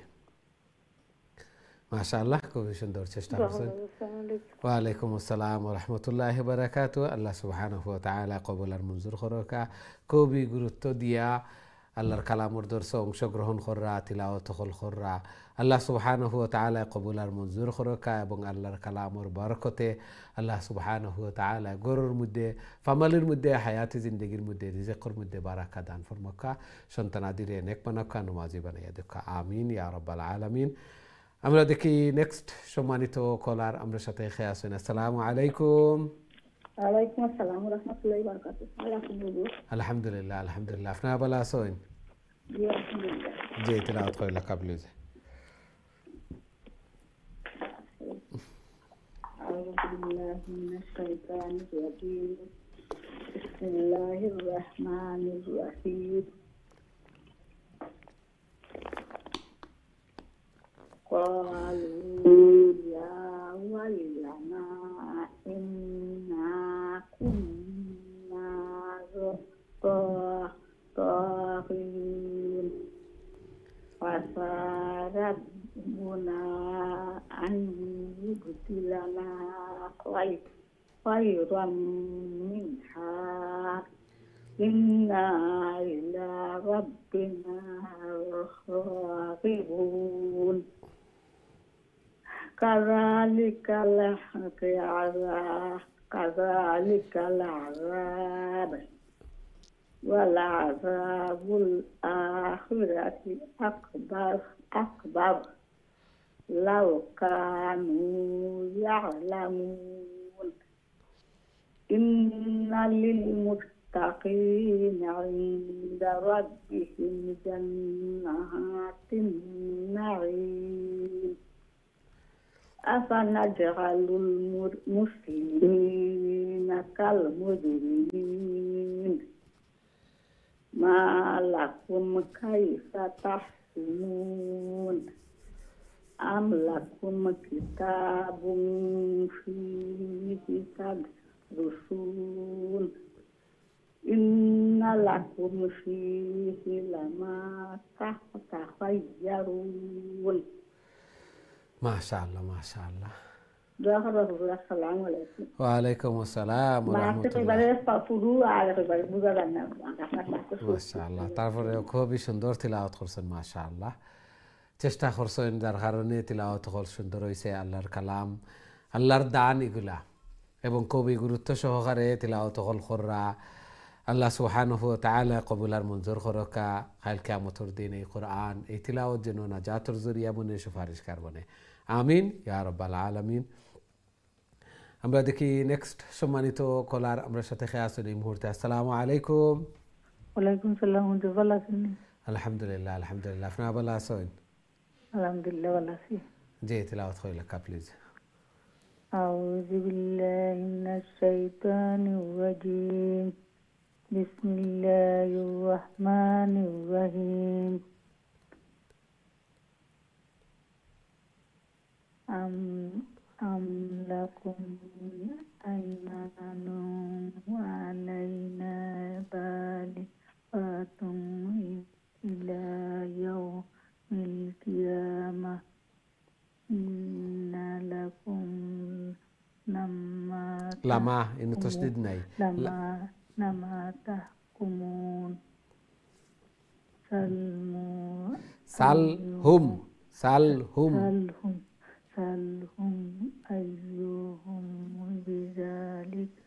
মাশাআল্লাহ খুবই সুন্দর চেষ্টা করছেন ওয়ালাইকুম আসসালাম ওয়া রাহমাতুল্লাহি ওয়া বারাকাতুহু আল্লাহ সুবহানাহু ওয়া তাআলা কবুল আর মঞ্জুর করুকা খুবই গুরুত্ব দিয়া আল্লাহর কালামর দর্শে অংশগ্রহণ কররা তিলাওয়াত কররা আল্লাহ সুবহানাহু ওয়া তাআলা কবুল আর মঞ্জুর করুকা এবং আল্লাহর কালামর বরকতে আল্লাহ সুবহানাহু ওয়া তাআলা গরুর মধ্যে ফামালির মধ্যে হায়াতি জিন্দেগির মধ্যে রিজিকের মধ্যে বারাকা দান ফরমাকা সন্তানাদিরে নেক বানাকা নমাজি বানাইয়া দেখা আমিন ইয়া রাব্বাল আলামিন আমরা দেখি নেক্সট সম্মানিত কলার আমরা সাথে খেয়ে আসেন আসসালামু আলাইকুম ওয়ালাইকুম আসসালাম ওয়া রাহমাতুল্লাহি ওয়া বারাকাতুহু আলহামদুলিল্লাহ আলহামদুলিল্লাহ আপনারা ভালো আছেন জি আলহামদুলিল্লাহ জি তিলাওয়াত কইলা কাবলিজ أعوذ بالله من الشيطان الرجيم بسم الله الرحمن الرحيم قالوا يا ويلنا إنا كنا طاغين فصار ربنا أن يبدلنا خيرا منها إنا إلى ربنا راغبون كذلك العذاب ولعذاب الآخرة أكبر لو كانوا يعلمون إن للمتقين عند ربهم جنات النعيم أفنجعل المسلمين كالمجرمين ما لكم كيف تحكمون أم لكم كتاب فيه تدرسون إن لكم فيه لما تخيرون মাশাআল্লাহ মাশাআল্লাহ আসসালামু আলাইকুম ওয়ালাইকুম আসসালাম ওয়া মাশাআল্লাহ তারপরে খুবই সুন্দর তিলাওয়াত করছেন মাশাআল্লাহ চেষ্টা করছেন যার কারণে তিলাওয়াত সুন্দর হয়েছে আল্লাহর কালাম আল্লাহর দান এগুলা এবং খুবই গুরুত্ব সহকারে তিলাওয়াত কররা আল্লাহ সুবহানাহু ওয়া তাআলা কবুল আর মঞ্জুর করুকা কাল কিয়ামতের দিন এই কোরআন এই তিলাওয়াত যেন নাজাতের জরিয়া বনে সুপারিশকার বনে আমিন ইয়া রাব্বাল আলামিন আমরা দেখি নেক্সট সম্মানিত কলার আমরা সাথে খেয়ে আসেন এই মুহূর্তে আসসালামু আলাইকুম ওয়ালাইকুম সালাম ভালো আছেন আলহামদুলিল্লাহ আলহামদুলিল্লাহ আপনারা ভালো আছেন আলহামদুলিল্লাহ ভালো আছি জি তিলাওয়াত কইলা কা প্লিজ أعوذ بالله من الشيطان الرجيم بسم الله الرحمن الرحيم أم لكم أيمان وعلينا بالغة إلى يوم القيامة إن لكم لما إنه تشديد ناي لما تحكمون سلهم أيهم بذلك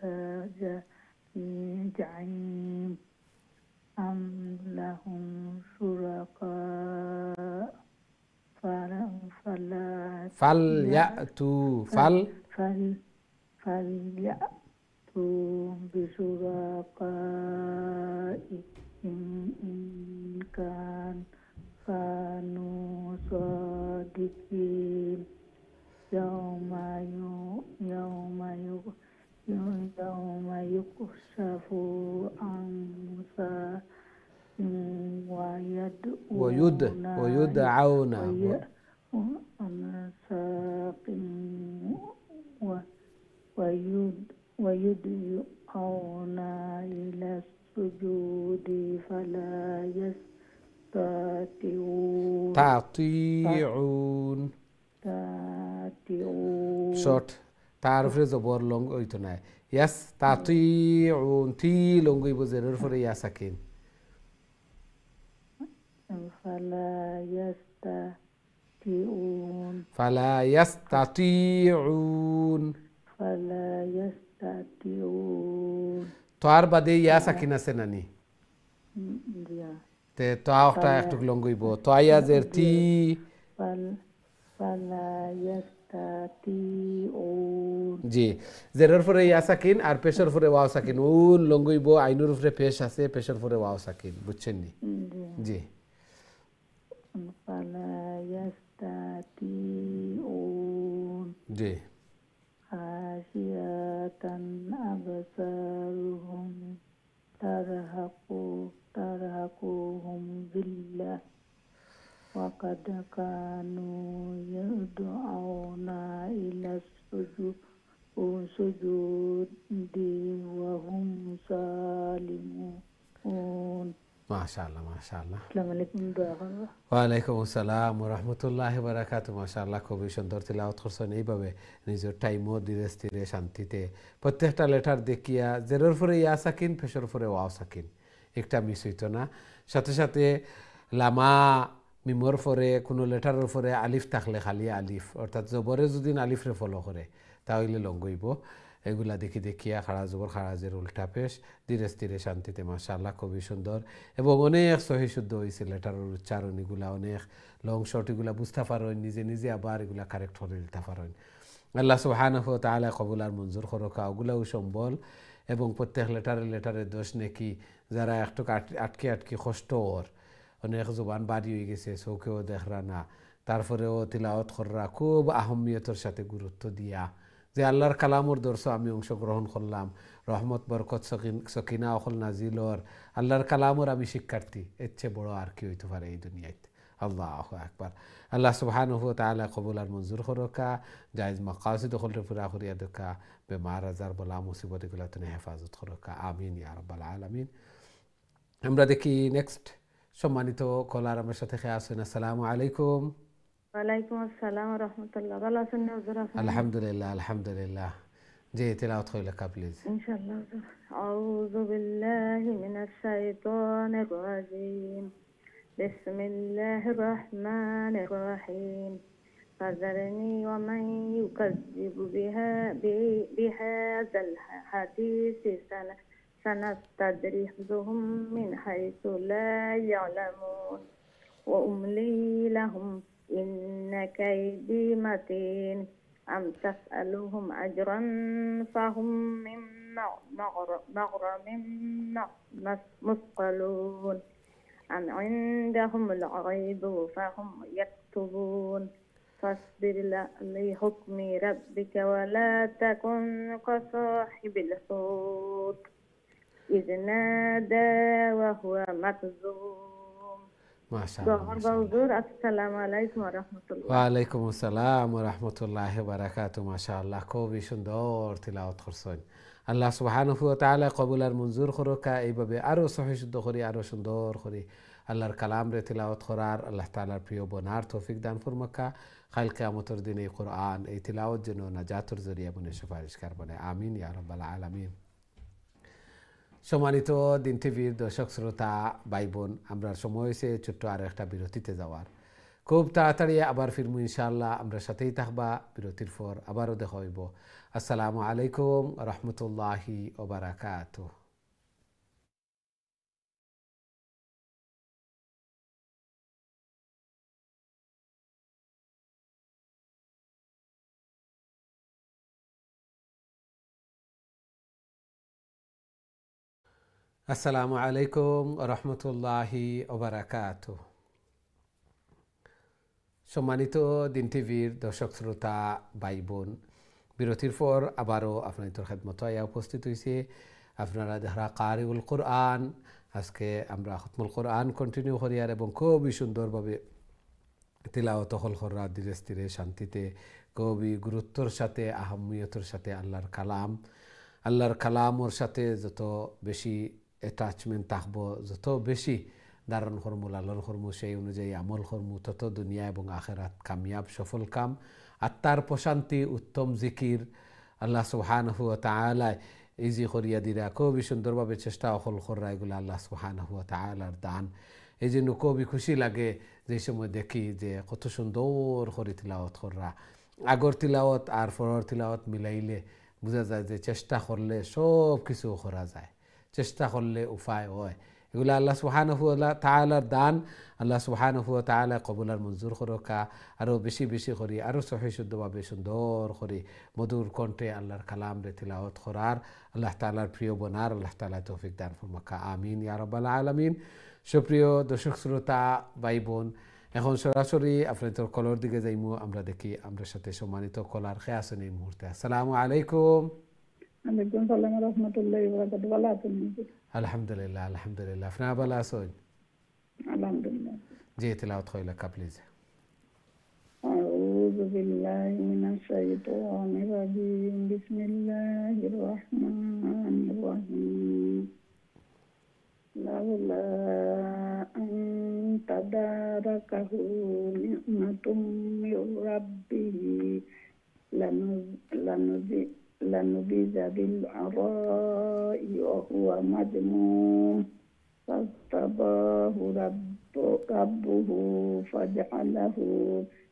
زعيم أم لهم شركاء فليأتوا بشركائهم إن كانوا صادقين يوم يكشف عن ساق ويدعون ويدعون إلى السجود فلا يستطيعون تعطيعون short تعرف زبور لونج ওইতনা yes تعطيعون تي لونج ইবো জেরের পরে ইয়া সাকিন فلا يستطيعون তোর বাদে ইয়া সাকিন আছে নানি তে তো একটা একটু লঙ্গ ইবো তো আয়া জের তি فلا يستطيعون জি জেরের পরে ইয়া সাকিন আর পেশের পরে ওয়াও সাকিন উন লঙ্গ ইবো আইনুর উপরে পেশ আছে পেশের পরে ওয়াও সাকিন বুঝছেন নি জি فلا يستطيعون জি خاشعة أبصارهم ترهقهم ذلة وقد كانوا يدعون إلى السجود وهم سالمون মাশাআল্লাহ মাশাআল্লাহ আসসালামু আলাইকুম ওয়া আলাইকুম আসসালাম ওয়া রাহমাতুল্লাহি ওয়া বারাকাতুহু মাশাআল্লাহ খুবই সুন্দর তিলাওয়াত করছেন এইভাবে নিজের টাইমও ধীরে স্থিরে শান্তিতে প্রত্যেকটা লেটার দেখিয়া জেরের পরে ইয়া সাকিন পেশের পরে ওয়াও সাকিন একটা মিস হইতো না সাথে সাথে লামা মিমর পরে কোনো লেটারের পরে আলিফ থাকলে খালি আলিফ অর্থাৎ জবরে যদি আলিফরে ফলো করে তাহলে লঙ্গইব এগুলা দেখি দেখিয়া খাড়া জবর খাড়াজের উল্টা পেশ ধীরে স্থিরে শান্তিতে মাশাআল্লাহ খুবই সুন্দর এবং অনেক সহি শুদ্ধ হয়েছে লেটারের উচ্চারণ এগুলা অনেক লং শর্ট এগুলা বুঝতে পারেন নিজে নিজে আবার এগুলা কারেক্ট করে দিতে পারেন আল্লাহ সুবহানাহু ওয়া তাআলা কবুল আর মঞ্জুর করুক ওগুলাও সম্বল এবং প্রত্যেক লেটারে দোষ নাকি যারা একটু আটকে আটকে কষ্ট ওর অনেক জবান বাড়ি হয়ে গেছে চৌকেও দেখরা না তারপরেও তিলাওয়াত কররা খুব আহমিয়তের সাথে গুরুত্ব দিয়া যে আল্লাহর কালামর দর্শ আমি অংশগ্রহণ করলাম রহমত বরকত সকিনা অকল নাজিলর আল্লাহর কালামর আমি শিক্ষার্থী এর চেয়ে বড় আর কি হইতে পারে এই দুনিয়াতে আল্লাহু আকবার আল্লাহ সুবহানাহু ওয়া তাআলা কবুল আর মঞ্জুর করুকা জায়েজ মাকাসিদ হলরে পুরা করিয়া দেখা বেমার আজার বলা মুসিবত এগুলা থেকে হেফাজত করুকা আমিন ইয়া রাব্বাল আলামিন আমরা দেখি নেক্সট সম্মানিত কলার আমার সাথে খেয়ে আসেন আসসালামু আলাইকুম ওয়ালাইকুম আসসালাম ওয়া রাহমাতুল্লাহ ভালো আছেন হুজুর আপনি আলহামদুলিল্লাহ আলহামদুলিল্লাহ জি তেলাওয়াত কইলে কা প্লিজ ইনশাআল্লাহ হুজুর আউযু বিল্লাহি মিনাশ শাইতানির রাজিম বিসমিল্লাহির রহমানির রহিম فذرني ومن يكذب بهذا الحديث سنستدرجهم من حيث لا يعلمون وأملي لهم إن كيدي متين أم تسألهم أجرا فهم من مغرم مثقلون أم عندهم الغيب فهم يكتبون فاصبر لحكم ربك ولا تكن كصاحب الحوت إذ نادى وهو مكذوب ما شاء الله السلام عليكم ورحمة الله وعليكم السلام ورحمة الله وبركاته ما شاء الله খুবই সুন্দর তিলাওয়াত করছেন আল্লাহ সুবহানাহু ওয়া তাআলা কবুল আর মঞ্জুর করুক এইভাবে আরো সহি শুদ্ধ করি আরো সুন্দর করি আল্লাহর কালাম রে তিলাওয়াত করার আল্লাহ তাআলার প্রিয় বনার তৌফিক দান ফরমাকা কাল কিয়ামতের দিন এই কোরআন এই তিলাওয়াত যেন নাজাতের জরিয়া বনে সুপারিশকার বনে আমিন ইয়া রাব্বাল আলামিন সম্মানিত দিন টিভির দর্শক শ্রোতা ভাই বোন আমরা সময় হয়েছে ছোট্ট আর একটা বিরতিতে যাওয়ার খুব তাড়াতাড়ি আবার ফিরমু ইনশাআল্লাহ আমরা সাথেই থাকবা বিরতির পর আবারও দেখা হইব আসসালামু আলাইকুম রহমতুল্লাহি ওয়া বারাকাতুহু আসসালামু আলাইকুম রহমতুল্লাহি ওয়া বারাকাতুহু সম্মানিত দিন টিভির দর্শক শ্রোতা ভাই বোন বিরতির পর আবারও আপনাদের খেদমত আয়া উপস্থিত হয়েছে আপনারা যারা কারিউল কোরআন আজকে আমরা খতমুল কোরআন কন্টিনিউ করি আর এবং খুবই সুন্দরভাবে তিলাওয়াত হল খররা ধীরে স্থিরে শান্তিতে কবি গুরুত্বর সাথে আহমিয়তের সাথে আল্লাহর কালামর সাথে যত বেশি অ্যাটাচমেন্ট থাকবো, যত বেশি ধারণ কর্ম লালন কর্ম, সেই অনুযায়ী আমল কর্ম, তত দুনিয়া এবং আখেরাত কামিয়াব সফল কাম, আত্মার প্রশান্তি, উত্তম জিকির আল্লাহ সুবহানাহু ওয়া তাআলা ইজি করিয়া দিরা। খুবই সুন্দরভাবে চেষ্টা অকল করা, এগুলো আল্লাহ সুবহানাহু ওয়া তাআলার দান। এই জন্য খুবই খুশি লাগে যে সময় দেখি যে কত সুন্দর করে তিলাওয়াত করা। আগর তিলাওয়াত আর পরের তিলাওয়াত মিলাইলে বোঝা যায় যে চেষ্টা করলে সব কিছু করা যায়, চেষ্টা করলে উপায় হয়। এগুলো আল্লাহ সুবহানাহু ওয়া তাআলার দান। আল্লাহ সুবহানাহু ওয়া তাআলা কবুল আর মঞ্জুর করকা, আরও বেশি বেশি করি, আরও সহি শুদ্ধভাবে সুন্দর করে মধুর কণ্ঠে আল্লাহর কালাম রে তিলাওয়াত করার, আল্লাহ তাআলার প্রিয় বনার আল্লাহ তাআলা তৌফিক দান ফরমাকা। আমিন ইয়া রাব্বাল আলামিন। সুপ্রিয় দর্শক শ্রোতা ভাই বোন, এখন সরাসরি আপনাদের কলর দিকে যাইমু। আমরা দেখি আমরা সাথে সম্মানিত কলার খেয়ে আছেন এই মুহূর্তে। আসসালামু আলাইকুম। ওয়ালাইকুম সালাম রহমতুল্লাহি ওয়া বারাকাতুহু। ভালো আছেন? আলহামদুলিল্লাহ আলহামদুলিল্লাহ। আপনারা ভালো আছেন? আলহামদুলিল্লাহ। জি, তিলাওয়াত কইলা কা প্লিজ। আউযু বিল্লাহি মিনাশ শাইতানির রাজিম। বিসমিল্লাহির রাহমানির রাহিম। লাউলা আন তাদারাকাহু নি'মাতুম মির রাব্বিহি লানুবিযা বিল আরা'i ওয়া হুয়া মাজমুম ফাস্তাবাহু rabbuhu faj'alahu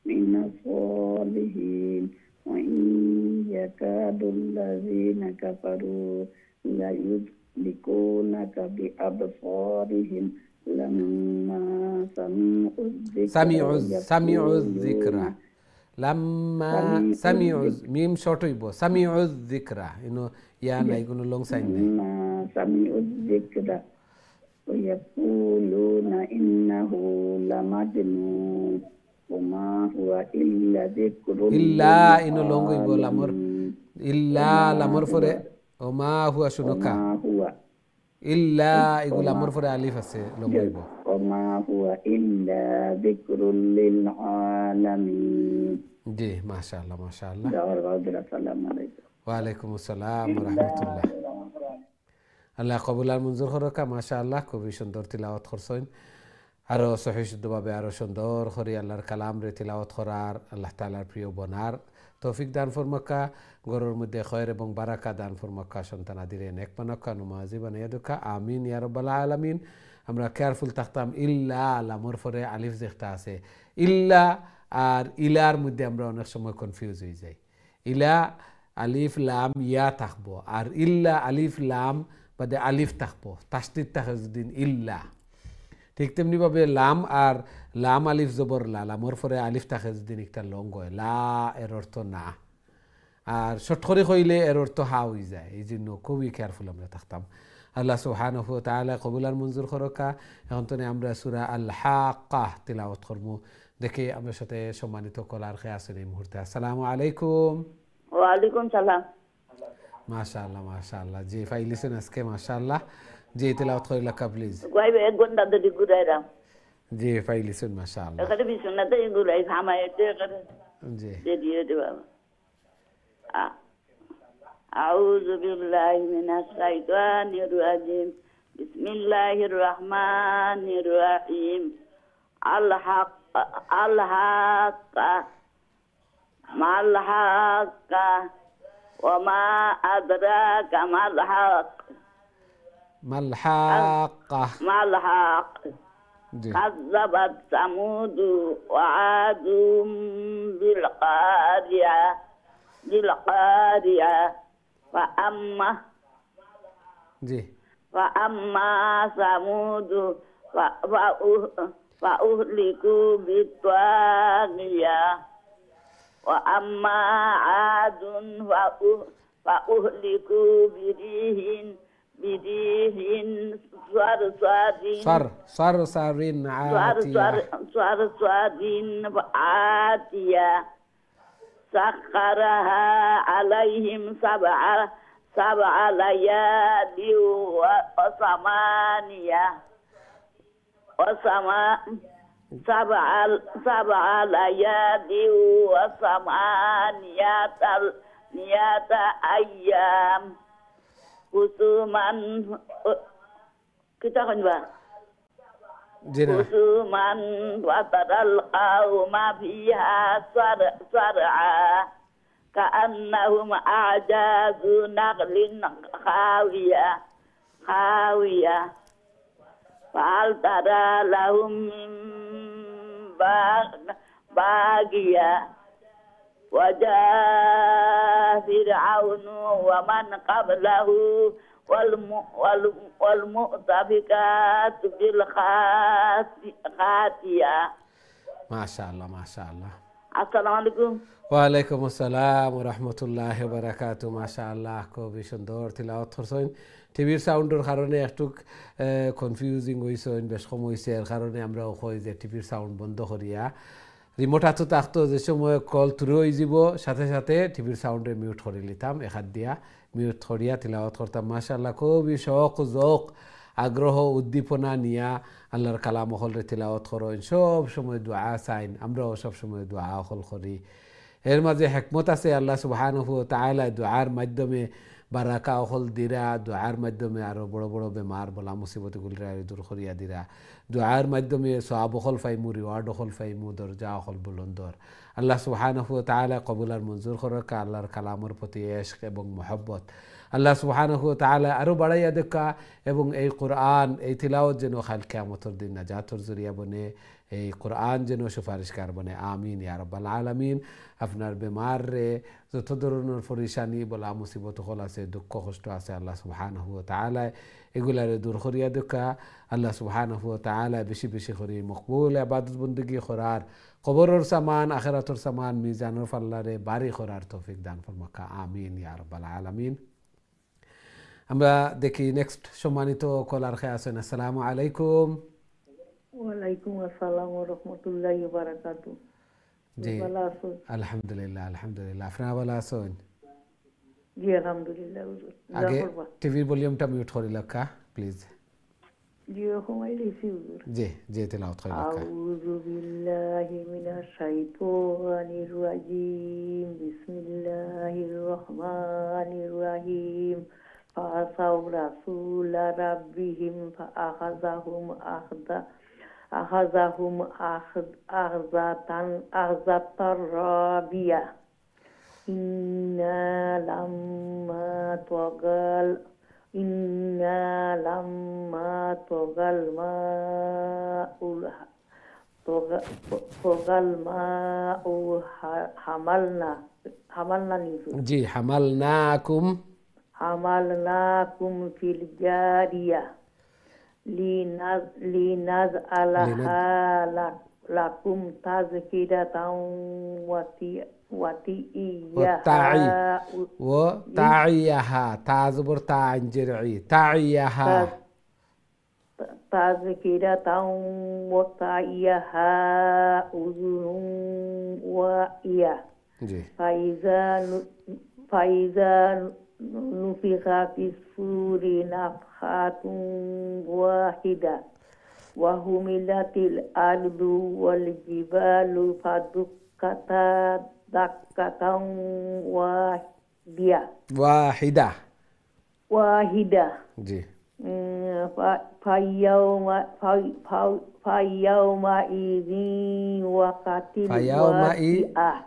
minas solihin wa in yakadu allazina kafaru la yudlikunaka bi absarihim lamma sami'u dhikra lamma sami'u mim short হইব sami'u dhikra ইনো ইয়া নাই কোনো লং সাইন নাই sami'u dhikra ويقولون إنه لمجنون وما هو إلا ذكر إلا إنه لونغو يبو لامر إلا لامر فره وما هو شنوكا إلا يقول لامر فره ألف أسي لونغو يبو وما هو إلا ذكر للعالمين. جي ما شاء الله ما شاء الله. السلام عليكم. وعليكم السلام ورحمة الله. আল্লাহ কবুল আর মঞ্জুর করকা। মাশাআল্লাহ, খুবই সুন্দর তিলাওয়াত করছেন। আরও সহি শুদ্ধভাবে আরও সুন্দর করে আল্লাহর কালাম রে তিলাওয়াত করার, আল্লাহ তাআলার প্রিয় বনার তৌফিক দান ফরমাক্কা। ঘরের মধ্যে খয়র এবং বারাকা দান ফরমাক্কা। সন্তান আদিরে নেক বানাক্কা, নমাজি বানাইয়া দুকা। আমিন ইয়া রাব্বাল আলামিন। আমরা কেয়ারফুল থাকতাম। ইল্লা লামর পরে আলিফ যেটা আছে, ইল্লা আর ইলার মধ্যে আমরা অনেক সময় কনফিউজ হয়ে যাই। ইলা আলিফ লাম ইয়া থাকবো, আর ইল্লা আলিফ লাম বাদে আলিফ থাকবো, তাসদিদ থাকে যদিন ইল্লা। ঠিক তেমনিভাবে লাম আর লাম আলিফ জবর লা, লামর পরে আলিফ থাকে যদিন একটা লং হয়, লা এর অর্থ না, আর শর্ট করে কইলে এর অর্থ হা হয়ে যায়। এই জন্য খুবই কেয়ারফুল আমরা থাকতাম। আল্লাহ সুবহানাহু ওয়া তাআলা কবুল আর মঞ্জুর করকা। এখন তো আমরা সূরা আল হাক্কাহ তিলাওয়াত করব। দেখে আমার সাথে সম্মানিত কলার খেয়ে আছেন এই মুহূর্তে। আসসালামু আলাইকুম। ওয়া আলাইকুম সালাম। মাশাআল্লাহ মাশাআল্লাহ। জি ফাইলিছেন আজকে মাশাআল্লাহ। জি তিলাওয়াত কইলা কা প্লিজ। গাইবে এক ঘন্টা ধরে ঘুরাইরা। জি ফাইলিছেন মাশাআল্লাহ। এখানে বিছনাতে ঘুরাই খামাইতে করে। জি দিয়ে দিবা। আউযু বিল্লাহি মিনাশ শাইতানির রাজিম। বিসমিল্লাহির রহমানির রহিম। আল হাক্কা মাল হাক্কা وما أدراك ما الحق ما الحاقة ما الحق كذبت ثمود وعاد بالقارعة فأما ثمود فأهلكوا بالطاغية وأما عاد فأهلكوا بريح صرصر عاتية سخرها عليهم سبع ليال سبع ليالي وثمانية أيام حسوما kita kan ba حسوما وترى القوم فيها صرعى كأنهم أعجاز نخل خاوية فهل ترى لهم من باقية وجاء فرعون ومن قبله والمؤتفكات بالخاطئة ما شاء الله ما شاء الله السلام عليكم ওয়ালাইকুম আসসালাম রহমতুল্লাহ বারাকাতু মাশাআল্লাহ খুবই সুন্দর তিলাওয়াত করছেন টিভির সাউন্ডের কারণে একটু কনফিউজিং হয়েছেন বেশ কম হয়েছে এর কারণে আমরা কই যে টিভির সাউন্ড বন্ধ করিয়া রিমোট হাতে থাকতো যে সময় কল থ্রু হয়ে যাব সাথে সাথে টিভির সাউন্ডে মিউট করে নিতাম এখান দিয়া মিউট করিয়া তিলাওয়াত করতাম মাশাআল্লাহ খুবই শখ জোক আগ্রহ উদ্দীপনা নিয়া আল্লাহর কালাম হলরে তিলাওয়াত করেন সব সময় দোয়া চাইন আমরাও সব সময় দোয়া হল করি এর মাঝে হেকমত আছে আল্লাহ সুবহানাহু ওয়া তাআলা দুআর মাধ্যমে বারাকা হল দিরা দুআর মাধ্যমে আরো বড় বড় বেমার বলা মুসিবত গুলরা দূর করিয়া দিরা দুআর মাধ্যমে সওয়াব হল ফাইমু রিওয়ার্ড হল ফাইমু দরজা হল বুলন্দর আল্লাহ সুবহানাহু ওয়া তাআলা কবুল আর মঞ্জুর করক আল্লাহর কালামের প্রতি ইশক এবং মহব্বত আল্লাহ সুবহানাহু ওয়া তাআলা আরো বাড়াইয়া দেখা এবং এই কোরআন এই তিলাওয়াত যেন কাল কিয়ামতের দিন নাজাতের জরিয়া বনে এই কোরআন যেন সুপারিশকার বনে আমিন ইয়া রাব্বাল আলামিন আপনার বেমার রে যত ধরনের পরিশানি বলা মুসিবত হল আছে দুঃখ কষ্ট আছে আল্লাহ সুবহানাহু ওয়া তাআলা এগুলারে দূর করিয়া দেখা আল্লাহ সুবহানাহু ওয়া তাআলা বেশি বেশি করে মকবুল ইবাদত বندگی করার কবরের সামান আখিরাতের সামান মিজানের পাল্লারে বাড়ি করার তৌফিক দান ফরমাকা আমিন ইয়া রাব্বাল আলামিন আমরা দেখি নেক্সট সম্মানিত কলার খেয়ে আছেন আসসালামু আলাইকুম ওয়ালাইকুম আসসালাম ওয়া রাহমাতুল্লাহি ওয়া বারাকাতুহু জি আলহামদুলিল্লাহ আলহামদুলিল্লাহ আপনারা ভালো আছেন জি আলহামদুলিল্লাহ হুজুর আগে টিভির ভলিউমটা মিউট করে রাখা প্লিজ জি হুমাই লিসি হুজুর জি জি তেলাওয়াত করে রাখা আউযু বিল্লাহি মিনাশ শাইতানির রাজিম বিসমিল্লাহির রহমানির রহিম ফাসাউ রাসূল রাব্বিহিম ফাআখাযাহুম আখযাতার রাবিয়া ইন্না লাম্মা তগাল মাউ হামালনা নিজু জি হামালনাকুম ফিল জারিয়া লিনাজ আলাহা লাকুম তাযকিরাতাও وتعيها تعزبر تعجرعي تعيها تذكرة وتعيها أذن واعية فإذا نفخ في الصور نفخة واحدة وحملت الأرض والجبال فدكتا دكة واحدة جي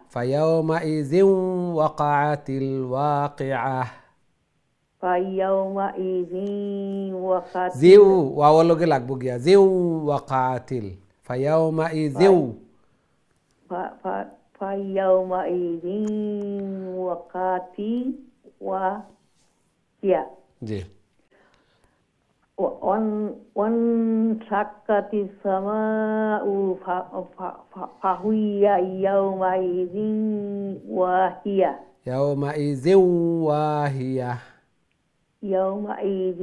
فيومئذ وقعت الواقعة زيو واولو के लागबो गया زيو وقعتل فيومئذ فيومئذ وقعت وهي जी وانشقت السماء فهي يومئذ واهية يومئذ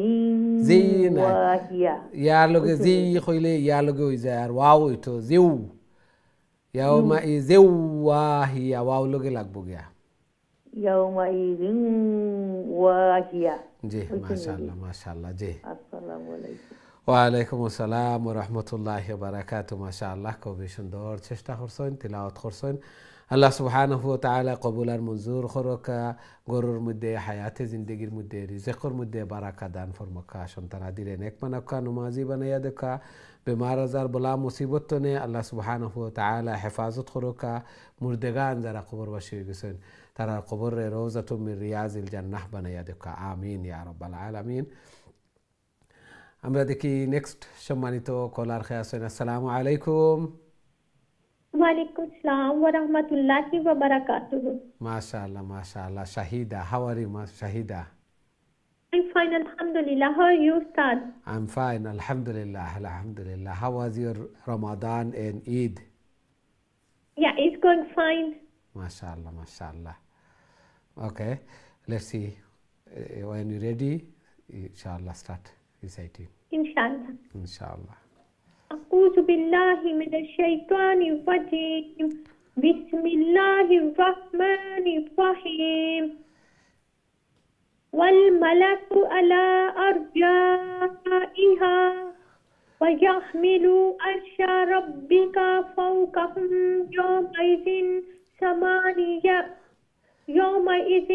زينة واهية يا لوگ زي خويله يا لوگ ويزار واو تو زيو يومئذ واهية واو لوگ লাগবো গয়া يومئذ واهية जी माशाल्लाह माशाल्लाह जी अस्सलामु अलैकुम ওয়ালাইকুম আসসালাম ওয়া রাহমাতুল্লাহি ওয়া বারাকাতুহু। মাশাআল্লাহ, খুবই সুন্দর চেষ্টা করছেন, তিলাওয়াত করছেন। আল্লাহ সুবহানাহু ওয়া তাআলা কবুল আর মঞ্জুর করকা, গরুর মধ্যে হায়াতে জিন্দেগির মধ্যে রিজেকর মধ্যে বারাকা দান ফরমাকা, সন্তান আদিরে নেক বানাকা, নমাজি বানাইয়া দেখা, বেমার আজার বলা মুসিবত নে আল্লাহ সুবহানাহু ওয়া তাআলা হেফাজত করকা। মুর্দেগান যারা কবরবাসী হয়ে গেছেন তারা কবরে রওজাতুম মিন রিয়াজিল জান্নাহ বানাইয়া দেখা, আমিন ইয়া রাব্বাল আলামিন। আমরা দেখি নেক্সট সম্মানিত কলার খেয়ে আছেন। আসসালামু আলাইকুম। ওয়ালাইকুম আসসালাম ওয়া রাহমাতুল্লাহি ওয়া বারাকাতুহু। মাশাআল্লাহ মাশাআল্লাহ। Shahida, how are you Shahida? I'm fine, alhamdulillah. How are you, Ustad? I'm fine, alhamdulillah, alhamdulillah. How was your Ramadan and Eid? Yeah, it's going fine. MashaAllah, MashaAllah. Okay, let's see. When you're ready, inshallah, start reciting. Inshallah. Inshallah. أعوذ بالله من الشيطان الرجيم. بسم الله الرحمن الرحيم. والملك على أرجائها ويحمل عرش ربك فوقهم يومئذ ثمانية. يومئذ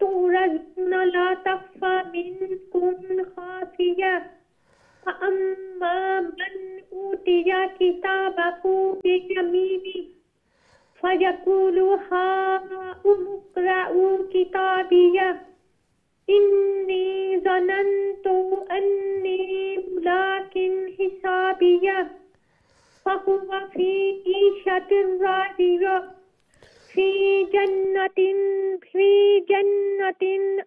تعرضون لا تخفى منكم خافية. فأما من أوتي كتابه بيمينه فيقول هاؤم اقرءوا كتابيه إني ظننت أني ملاق حسابيه فهو في عيشة راضية في جنة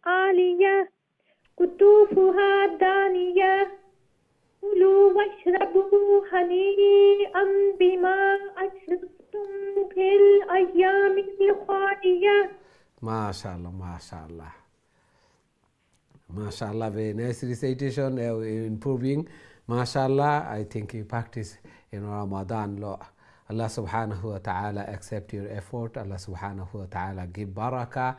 عالية قطوفها دانية. كلوا واشربوا هنيئا بما أسلفتم في الأيام الخالية. MashaAllah, MashaAllah. MashaAllah, very nice recitation, improving. MashaAllah, I think you practice in Ramadan law. Allah subhanahu wa ta'ala accept your effort. Allah subhanahu wa ta'ala give barakah.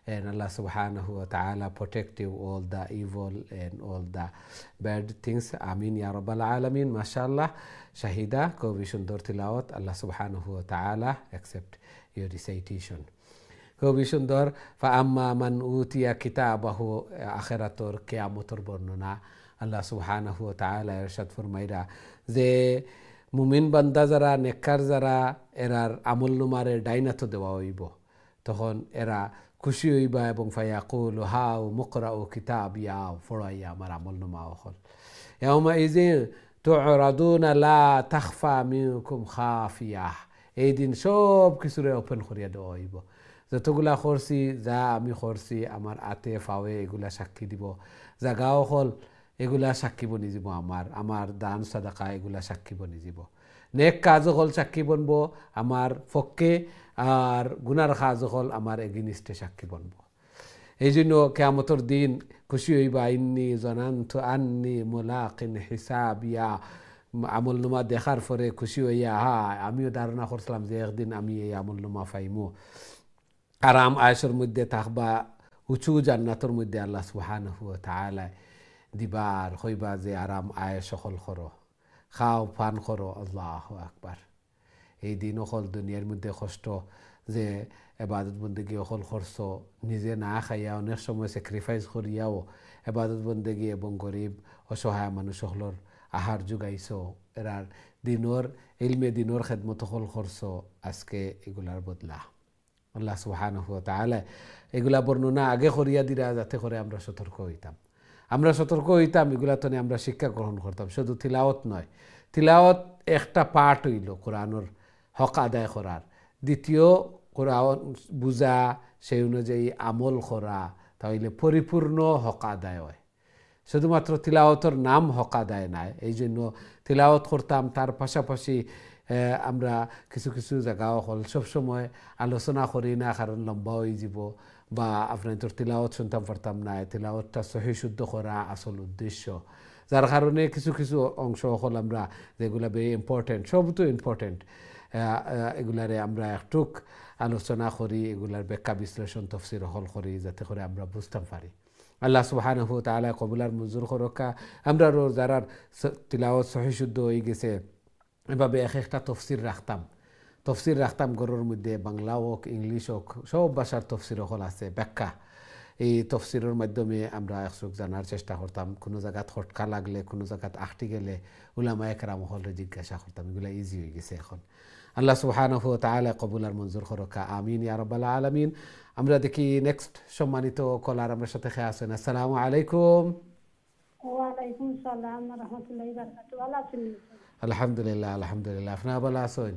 And Allah subhanahu wa ta'ala protect you all the evil and all the bad things. Amin ya rabbal alamin. MashaAllah. Shahida, খুবই সুন্দর তিলাওয়াত। Allah subhanahu wa ta'ala accept your recitation. খুবই সুন্দর। ফাআম্মা মান উতিয়া কিতাবাহু, আখিরাতর কিয়ামতের বর্ণনা আল্লাহ সুবহানাহু ওয়া তাআলা ইরশাদ ফরমাইরা যে মুমিন বান্দা যারা, নেককার যারা, এরার আমলনামারে ডাইনাত দেওয়া হইব, তখন এরা খুশি হইবা এবং ফায়াকুলু হাউ মুকরাউ কিতাবিয়া, ফড়াইয়া আমার আমলনামা হল। ইয়াউমাইযিন তু'রাদুনা লা তাখফা মিনকুম খাফিয়াহ, এই দিন সব কিছুরে ওপেন করিয়া দেওয়া হইব। যতগুলা করছি, যা আমি করছি, আমার আতে ফাওয়ে এগুলা সাক্ষী দিব, জাগাও হল এগুলা সাক্ষী বনি যাব, আমার দান সাদাকা এগুলা সাক্ষী বনি যাব, নেক কাজ হল সাক্ষী বনব আমার পক্ষে, আর গুনার কাজ হল আমার এগেনিস্টে সাক্ষী বনব। এই জন্য কিয়ামতের দিন খুশি হইবা, ইন্নি জানানতু আন্নি মুলাকিন হিসাবিয়া, আমলনামা দেখার পরে খুশি হইয়া, আমিও ধারণা করছিলাম যে একদিন আমি এই আমলনামা পাইমু। আরাম আয়েশের মধ্যে থাকবা, উঁচু জান্নাতের মধ্যে আল্লাহ সুবহানাহু ওয়া তাআলা দিবার হইবা যে আরাম আয়েশ সকল করো, খাও পান করো, আল্লাহু আকবার। এই দিন অকল দুনিয়ার মধ্যে কষ্ট যে এবাদত বন্দেগী অকল করছ, নিজে না খাইয়া অনেক সময় স্যাক্রিফাইস করিয়াও এবাদত বন্দেগী এবং গরিব অসহায় মানুষ সকলের আহার যোগাইছ, এরার দিনর ইলমে দিনর খেদমত সকল করছ, আজকে এগুলার বদলা আল্লাহ সুবহানাহু ওয়া তাআলা এগুলা বর্ণনা আগে করিয়া দিরা, যাতে করে আমরা সতর্ক হইতাম। আমরা সতর্ক হইতাম, এগুলা তো আমরা শিক্ষা গ্রহণ করতাম। শুধু তিলাওয়াত নয়, তিলাওয়াত একটা পার্ট হইল কোরআনের হক আদায় করার। দ্বিতীয়, কোরআন বুঝা, সেই অনুযায়ী আমল করা, তাহলে পরিপূর্ণ হক আদায় হয়। শুধুমাত্র তিলাওয়াতের নাম হক আদায় নাই। এই জন্য তিলাওয়াত করতাম, তার পাশাপাশি আমরা কিছু কিছু জায়গাও হল সবসময় আলোচনা করি না, কারণ লম্বা হয়ে যাব, বা আপনার তোর তিলাওয়াত শুনতাম পারতাম না। তিলাওয়াতটা সহি শুদ্ধ করা আসল উদ্দেশ্য, যার কারণে কিছু কিছু অংশ হল আমরা যেগুলা ভেরি ইম্পর্টেন্ট, সব তো ইম্পর্টেন্ট, এগুলারে আমরা একটুক আলোচনা করি, এগুলার ব্যাখ্যা বিশ্লেষণ তফসির হল করি, যাতে করে আমরা বুঝতাম পারি। আল্লাহ সুবহানাহু ওয়া তাআলা কবুল আর মঞ্জুর করুকা আমরা যারা তিলাওয়াত সহিহ শুদ্ধ হয়ে গেছে এভাবে এক একটা তফসির রাখতাম ঘরের মধ্যে বাংলা হোক ইংলিশ হোক সব ভাষার তফসির হল আছে ব্যাখ্যা এই তফসিরের মাধ্যমে আমরা একসুক জানার চেষ্টা করতাম কোনো জায়গাত হটকা লাগলে কোনো জায়গাত আখটি গেলে উলামায়ে কেরাম হলে জিজ্ঞাসা করতাম এগুলো ইজি হয়ে গেছে এখন আল্লাহ সুবহানাহু ওয়া তাআলা কবুল আর মঞ্জুর করুকা আমিন ইয়া রাব্বাল আলামিন আমরা দেখি নেক্সট সম্মানিত কলার আমার সাথে খেয়ে আছেন আসসালামু আলাইকুম ওয়ালাইকুম সালাম ওয়া রাহমাতুল্লাহি ওয়া বারাকাতুহু ভালো আছেন আলহামদুলিল্লাহ আপনারা ভালো আছেন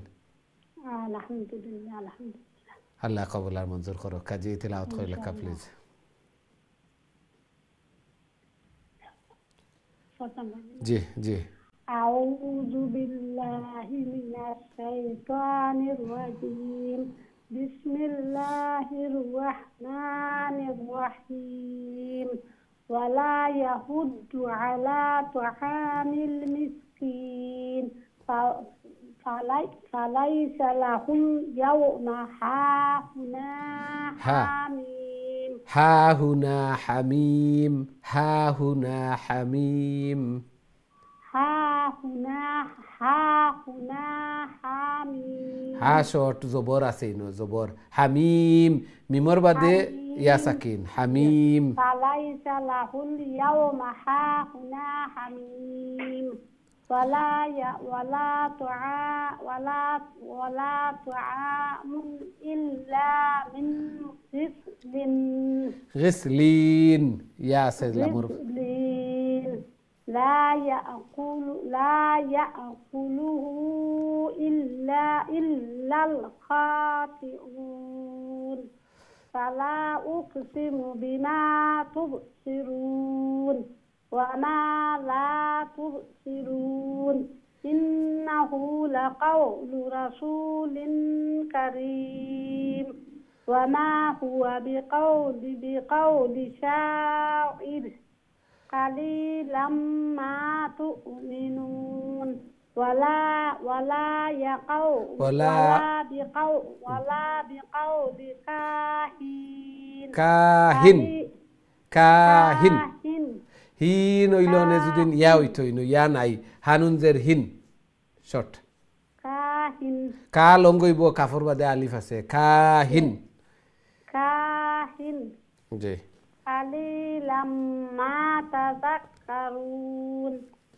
আলহামদুলিল্লাহ আল্লাহ কবুল আর মঞ্জুর করুক কাজী তিলাওয়াত কইলা প্লিজ জি জি আউযু বিল্লাহি মিনাশ শাইতানির রাজিম বিসমিল্লাহির রাহমানির রাহিম ওয়ালা ইয়াহুদ্দু আলা তুআমিল মিসকিন فليس لهم يوم هاهنا حميم هاهنا حميم هاهنا حميم هاهنا حميم হা শর্ট জবর আছে নো জবর হামিম মিমর বাদে ইয়া সাকিন হামিম فليس لهم يوم هاهنا حميم ولا طعام إلا من غسلين يا سيد الأمور لا يأكله إلا الخاطئون فلا أقسم بما تبصرون وما لا تبصرون إنه لقول رسول كريم وما هو بقول شاعر قليلا ما تؤمنون ولا بقول কাহিন হিন ওইলনে যদি ইয়া হইতো ইয়া নাই হানুনজের হিন শর্ট কাহিন কা লঙ্গইব কাফর বাদে আলিফ আছে কাহিন জি কালিলাম মা তাযাক্কারুন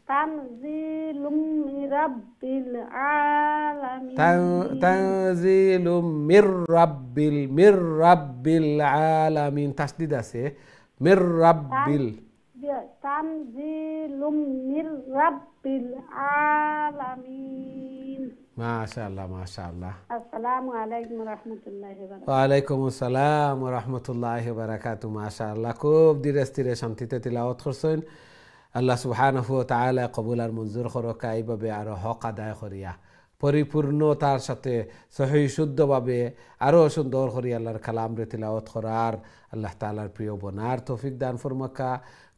তানজিলুম মির রাব্বিল আলামিন তানজিলুম মির রাব্বিল আলামিন তাসদিদ আছে মির রাব্বিল তানজিলুম মির রাব্বিল আলামিন মাশাআল্লাহ আসসালামু আলাইকুম ওয়া রাহমাতুল্লাহি ওয়া বারাকাতুহু ওয়া আলাইকুম আসসালাম ওয়া রাহমাতুল্লাহি ওয়া বারাকাতুহু মাশাআল্লাহ খুব ধীরে স্থিরে শান্তিতে তিলাওয়াত করছেন আল্লাহ সুবহানাহু ওয়া তাআলা কবুল আর মঞ্জুর করুক এইভাবে আর হক আদায় করিয়া পরিপূর্ণতার সাথে সহি শুদ্ধভাবে আরও সুন্দর করি আল্লাহর কালামরে তিলাওয়াত করার আল্লাহ তাআলার প্রিয় বনার তৌফিক দান ফরমাকা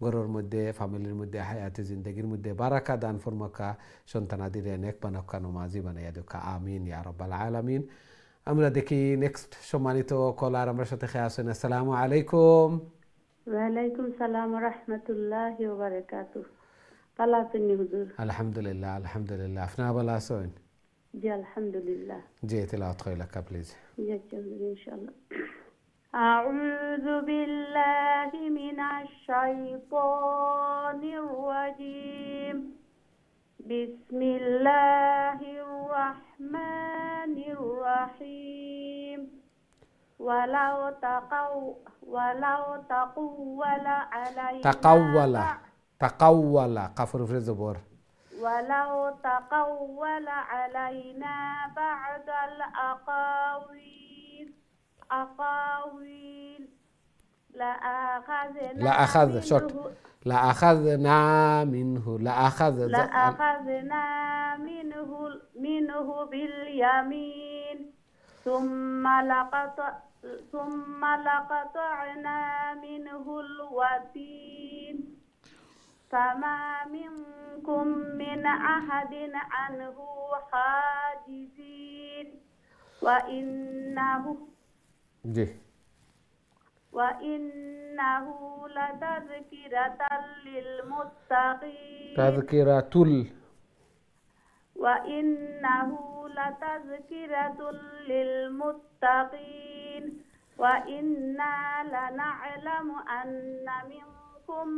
ঘরের মধ্যে ফ্যামিলির মধ্যে হায়াতে জিন্দগির মধ্যে বারাকা দান ফরমাকা সন্তানাদিরে নেক বানাকা নমাজি বানাইয়া দেখা আমিন ইয়া রাব্বাল আলামিন আমরা দেখি নেক্সট সম্মানিত কলার আমার সাথে খেয়ে আছেন আসসালামু আলাইকুম ওয়ালাইকুম সালাম ওয়া রাহমাতুল্লাহি ওয়া বারাকাতুহু ভালো আছেন হুজুর আলহামদুলিল্লাহ আপনারা ভালো আছেন জি আলহামদুলিল্লাহ জি তেলাওয়াত কইলা প্লিজ জি ইনশাআল্লাহ أعوذ بالله من الشيطان الرجيم بسم الله الرحمن الرحيم ولو تقول علينا تقول قفر في الزبور ولو تقول علينا بعض الأقاويل لأخذنا منه باليمين ثم لقطعنا منه الوتين فما منكم من أحد عنه حاجزين وإنه وإنه لتذكرة للمتقين تذكرة وإنه لتذكرة للمتقين وإنا لنعلم أن منكم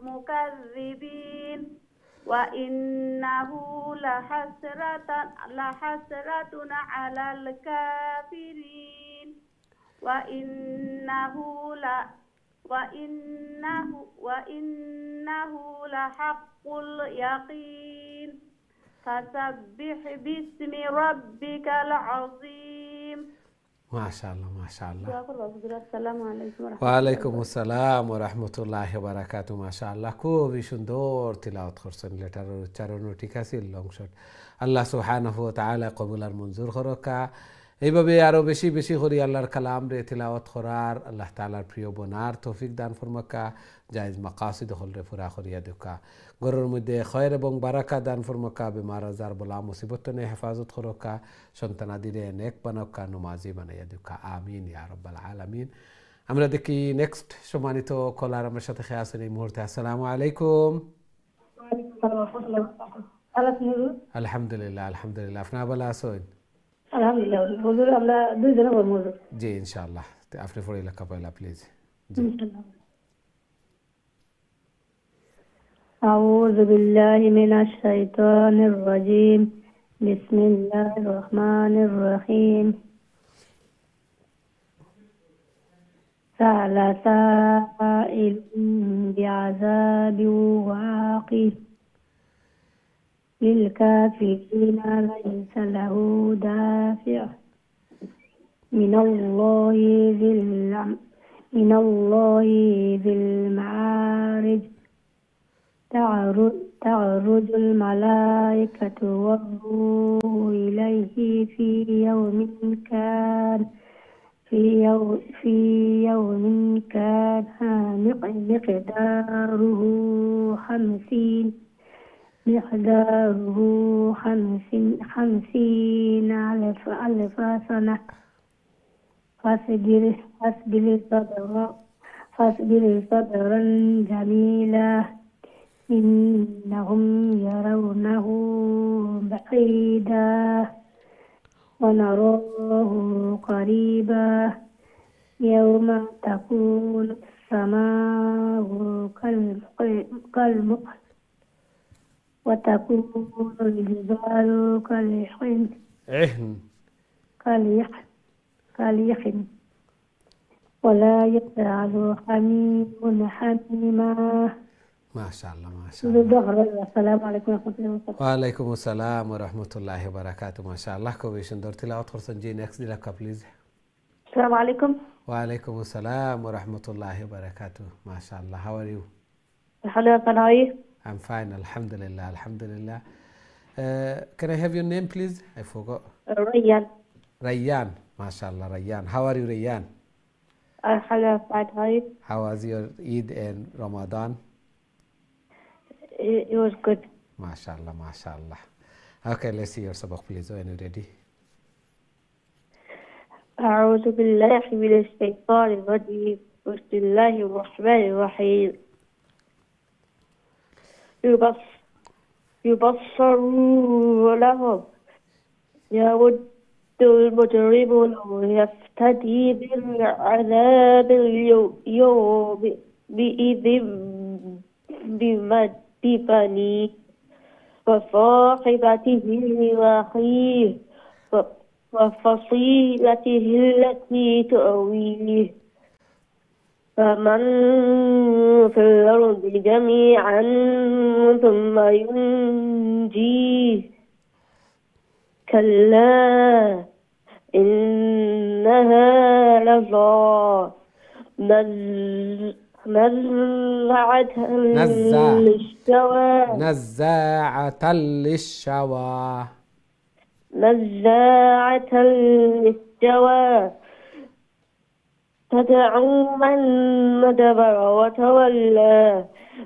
مكذبين وإنه لحسرة على الكافرين وإنه لحق اليقين فسبح باسم ربك العظيم. ما شاء الله ما شاء الله. السلام عليكم ورحمة الله. ওয়ালাইকুম আসসালাম ওয়া রাহমাতুল্লাহি ওয়া বারাকাতুহু। মাশাআল্লাহ, খুবই সুন্দর তিলাওয়াত করছেন। লেটারের উচ্চারণও ঠিক আছে, লং শট। আল্লাহ সুবহানাহু ওয়া তাআলা কবুল আর মঞ্জুর করকা। এইভাবে আরও বেশি বেশি করে আল্লাহর কালাম রে তিলাওয়াত করার, আল্লাহ তাআলার প্রিয় বনার তৌফিক দান ফরমাকা, জায়েজ মাকাসিদ হল রে পুরা করিয়া দেখা, ঘরের মধ্যে খয়ের এবং বারাকা দান ফরমাকা, বেমার আজার বলা মুসিবত নে হেফাজত করকা, সন্তানাদিরে নেক বানাকা, নমাজি বানাইয়া দেখা। আমিন ইয়া রাব্বাল আলামিন। আমরা দেখি নেক্সট সম্মানিত কলার আমার সাথে খেয়ে আছেন এই মুহূর্তে। আসসালামু আলাইকুম। আলহামদুলিল্লাহ আলহামদুলিল্লাহ। আপনার ভালো আছেন? আলহামদুলিল্লাহ হুজুর, আমরা দুইজনে বলবো হুজুর। জি ইনশাআল্লাহ। আপনি পড়ে লেখা পাইলা প্লিজ। أعوذ بالله من الشيطان الرجيم. بسم الله الرحمن الرحيم. سأل سائل بعذاب واقع للكافرين ليس له دافع من الله ذي المعارج. تعرج الملائكة والروح إليه في يوم كان مقداره خمسين ألف سنة. فاصبر صبرا جميلا إنهم يرونه بعيدا ونراه قريبا يوم تكون السماء كالمهل وتكون الجبال كاليحن ولا يسأل حميم حميما. ما شاء الله ما شاء الله. السلام عليكم ورحمة الله وبركاته. ওয়ালাইকুম আসসালাম ওয়া রাহমাতুল্লাহি ওয়া বারাকাতুহু। মাশাআল্লাহ, খুবই সুন্দর তিলাওয়াত করছেন। জি নেক্সট দিলাকা প্লিজ। السلام عليكم. ওয়ালাইকুম আসসালাম ওয়া রাহমাতুল্লাহি ওয়া বারাকাতুহু। মাশাআল্লাহ, how are you? الحمد. I'm fine, alhamdulillah, alhamdulillah. Can I have your name please? I forgot. ريان. Rayyan, mashallah Rayyan. How are you Rayyan? الحمد. How was your Eid and Ramadan? It was good. Mashallah, mashallah. Okay, let's see your sabaq please. When you're ready. أعوذ بالله من الشيطان الرجيم. بسم الله الرحمن الرحيم. يبصرونهم يود المجرم لو يفتدي من عذاب اليوم ببنيه وصاحبته وأخيه وفصيلته التي تؤويه فمن في الأرض جميعا ثم ينجيه كلا إنها لظى نزاعة للشوى تدعو من ندبر وتولى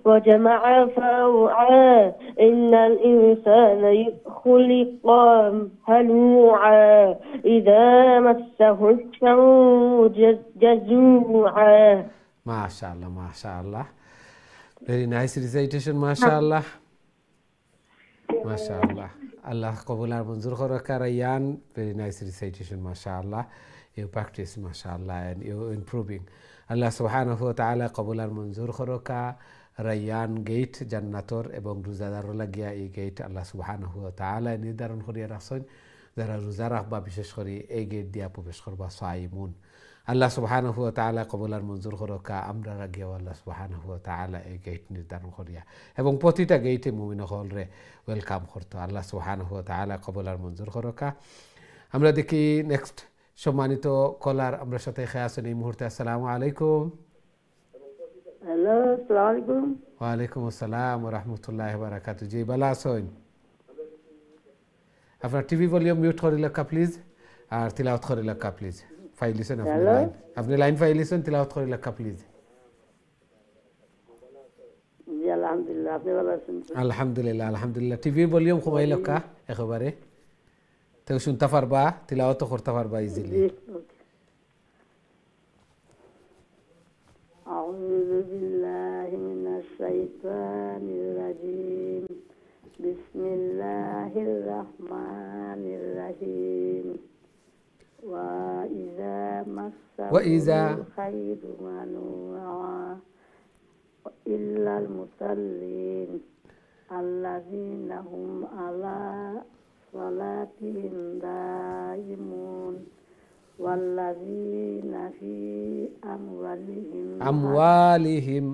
وجمع فأوعى إن الإنسان خلق هلوعا إذا مسه الشر جزوعا. মাশাআল্লাহ মাশাআল্লাহ very nice recitation মাশাআল্লাহ মাশাআল্লাহ আল্লাহ কবুল আর মঞ্জুর করুক Ryan very nice recitation মাশাআল্লাহ you practice মাশাআল্লাহ and you improving আল্লাহ সুবহানাহু ওয়া তাআলা কবুল আর মঞ্জুর করুক রায়ান গেট জান্নাতর এবং রোজাদারও লাগিয়া এই গেট আল্লাহ সুবহানাহু ওয়া তাআলা নির্ধারণ করিয়া রাখছেন যারা রোজা রাখবা বিশেষ করে এই গেট দিয়া প্রবেশ করবা সাইমুন আল্লাহ সুবহানাহু ওয়া তাআলা কবুল আর মঞ্জুর করুক আমরা রাগিয়াও আল্লাহ সুবহানাহু ওয়া তাআলা এই গেট নির্ধারণ করিয়া এবং প্রতিটা গেটে মুমিন হলরে ওয়েলকাম করতো আল্লাহ সুবহানাহু ওয়া তাআলা কবুল আর মঞ্জুর করুক আমরা দেখি নেক্সট সম্মানিত কলার আমরা সাথে আছেন এই মুহূর্তে আসসালামু আলাইকুম হ্যালো আসসালামু আলাইকুম ওয়ালাইকুম আসসালাম ওয়া রাহমাতুল্লাহি ওয়া বারাকাতুহু জি ভালো আছেন আপনার টিভি ভলিউম মিউট করে রাখা প্লিজ আর তিলাওয়াত করে রাখা প্লিজ ফাইল লিসেন আপনি লাইন ফাইল লিসেন তিলাওয়াত করে রাখা প্লিজ জি আলহামদুলিল্লাহ আপনি ভালো আছেন আলহামদুলিল্লাহ আলহামদুলিল্লাহ টিভি ভলিউম কমাই রাখা একেবারে তো শুনতে পারবা তিলাওয়াত করতে পারবা ইজিলি أعوذ بالله من الشيطان الرجيم بسم الله الرحمن الرحيم وإذا الخير منوعا إلا المصلين الذين هم على صلاتهم دائمون والذين في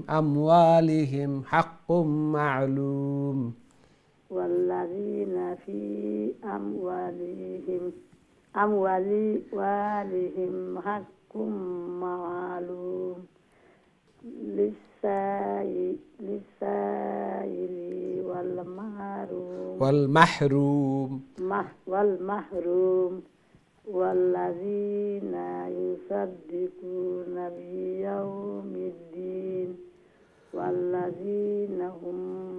أموالهم حق معلوم والذين في أموالهم حق معلوم للسائل والمحروم والذين يصدقون بيوم الدين والذين هم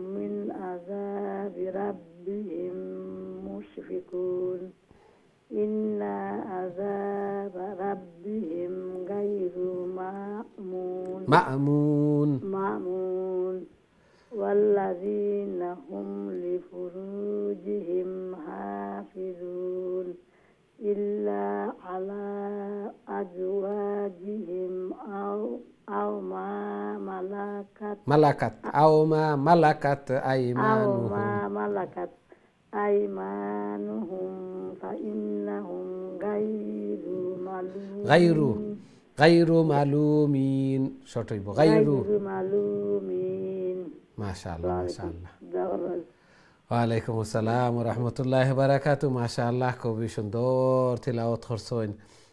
من عذاب ربهم مشفقون إن عذاب ربهم غير مأمون والذين هم لفروجهم حافظون إلا على أزواجهم أو ما ملكت أيمانهم فإنهم غير ملومين ما شاء الله ما شاء الله ওয়ালাইকুম আসসালাম ওয়া রাহমাতুল্লাহি ওয়া বারাকাতুহু মাশাআল্লাহ খুবই সুন্দর তিলাওয়াত করছেন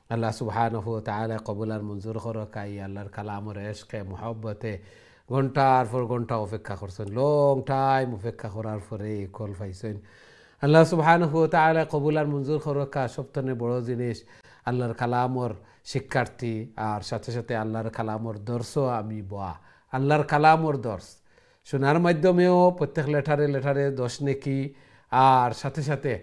আল্লাহ সুবহানাহু ওয়া তাআলা কবুল আর মঞ্জুর করুক আল্লাহর কালামের ইশকে মুহাব্বতে ঘন্টার পর ঘন্টা অপেক্ষা করছেন লং টাইম অপেক্ষা করার পরে কল পাইছেন আল্লাহ সুবহানাহু ওয়া তাআলা কবুল আর মঞ্জুর করুক সবথেকে বড় জিনিস আল্লাহর কালামের শিক্ষার্থী আর সাথে সাথে আল্লাহর কালামের দর্শও আমি আল্লাহর কালামের দর্শ শোনার মাধ্যমেও প্রত্যেক লেটারে 10 নেকি আর সাথে সাথে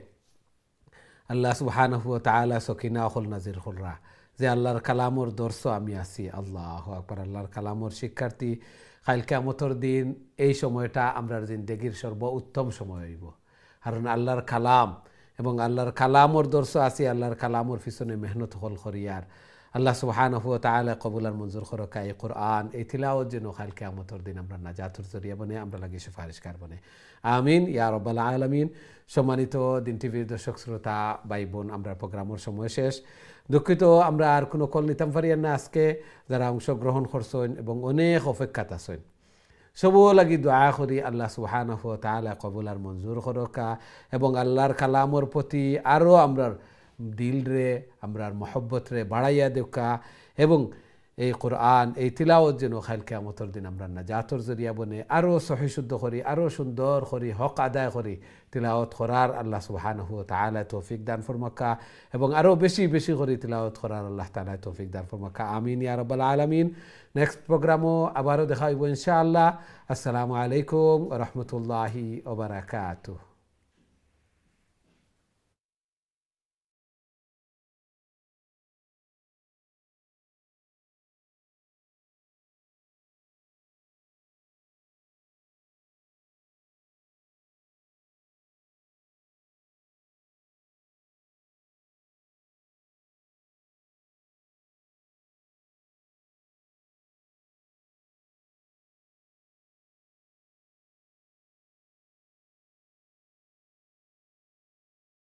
আল্লাহ সুবহানাহু ওয়া তাআলা সকিনা হল নাজির হলরা যে আল্লাহর কালামর দর্শ আমি আছি আল্লাহু আকবার আল্লাহর কালামর শিক্ষার্থী কাল কিয়ামতের দিন এই সময়টা আমরা জিন্দেগির সর্বোত্তম সময় হইব কারণ আল্লাহর কালাম এবং আল্লাহর কালামর দর্শ আছি আল্লাহর কালামর পিছনে মেহনত হল করিয়ার আল্লাহ সুবহানাহু ওয়া তাআলা কবুল আর মঞ্জুর করুক এই কোরআন এই তিলাওয়াত যেন কাল কিয়ামতের দিন আমরা নাজাতের জরিয়া বনে আমরা লাগি সুপারিশকার বনে আমিন ইয়া রাব্বাল আলামিন সম্মানিত দিন টিভির দর্শক শ্রোতা ভাই বোন আমরা প্রোগ্রামের সময় শেষ দুঃখিত আমরা আর কোনো কল নিতাম পারি না আজকে যারা অংশগ্রহণ করছেন এবং অনেক অপেক্ষাত আছেন সবও লাগি দোয়া করি আল্লাহ সুবহানাহু ওয়া তাআলা কবুল আর মঞ্জুর করুক এবং আল্লাহর কালামর প্রতি আরও আমরা দিল রে আমরার মহব্বত রে বাড়াইয়া দেখা এবং এই কোরআন এই তিলাওয়াত যেন কাল কিয়ামতের দিন আমরা নাজাতের জরিয়া বনে আরও সহি শুদ্ধ করি আরও সুন্দর করি হক আদায় করি তিলাওয়াত করার আল্লাহ সুবহানাহু ওয়া তাআলা তৌফিক দান ফরমাকা এবং আরও বেশি বেশি করে তিলাওয়াত করার আল্লাহ তাআলা তৌফিক দান ফরমাকা আমিন ইয়া রাব্বাল আলামিন নেক্সট প্রোগ্রামও আবারও দেখা হইব ইনশাআল্লাহ আসসালামু আলাইকুম ওয়া রাহমাতুল্লাহি ওয়া বারাকাতুহু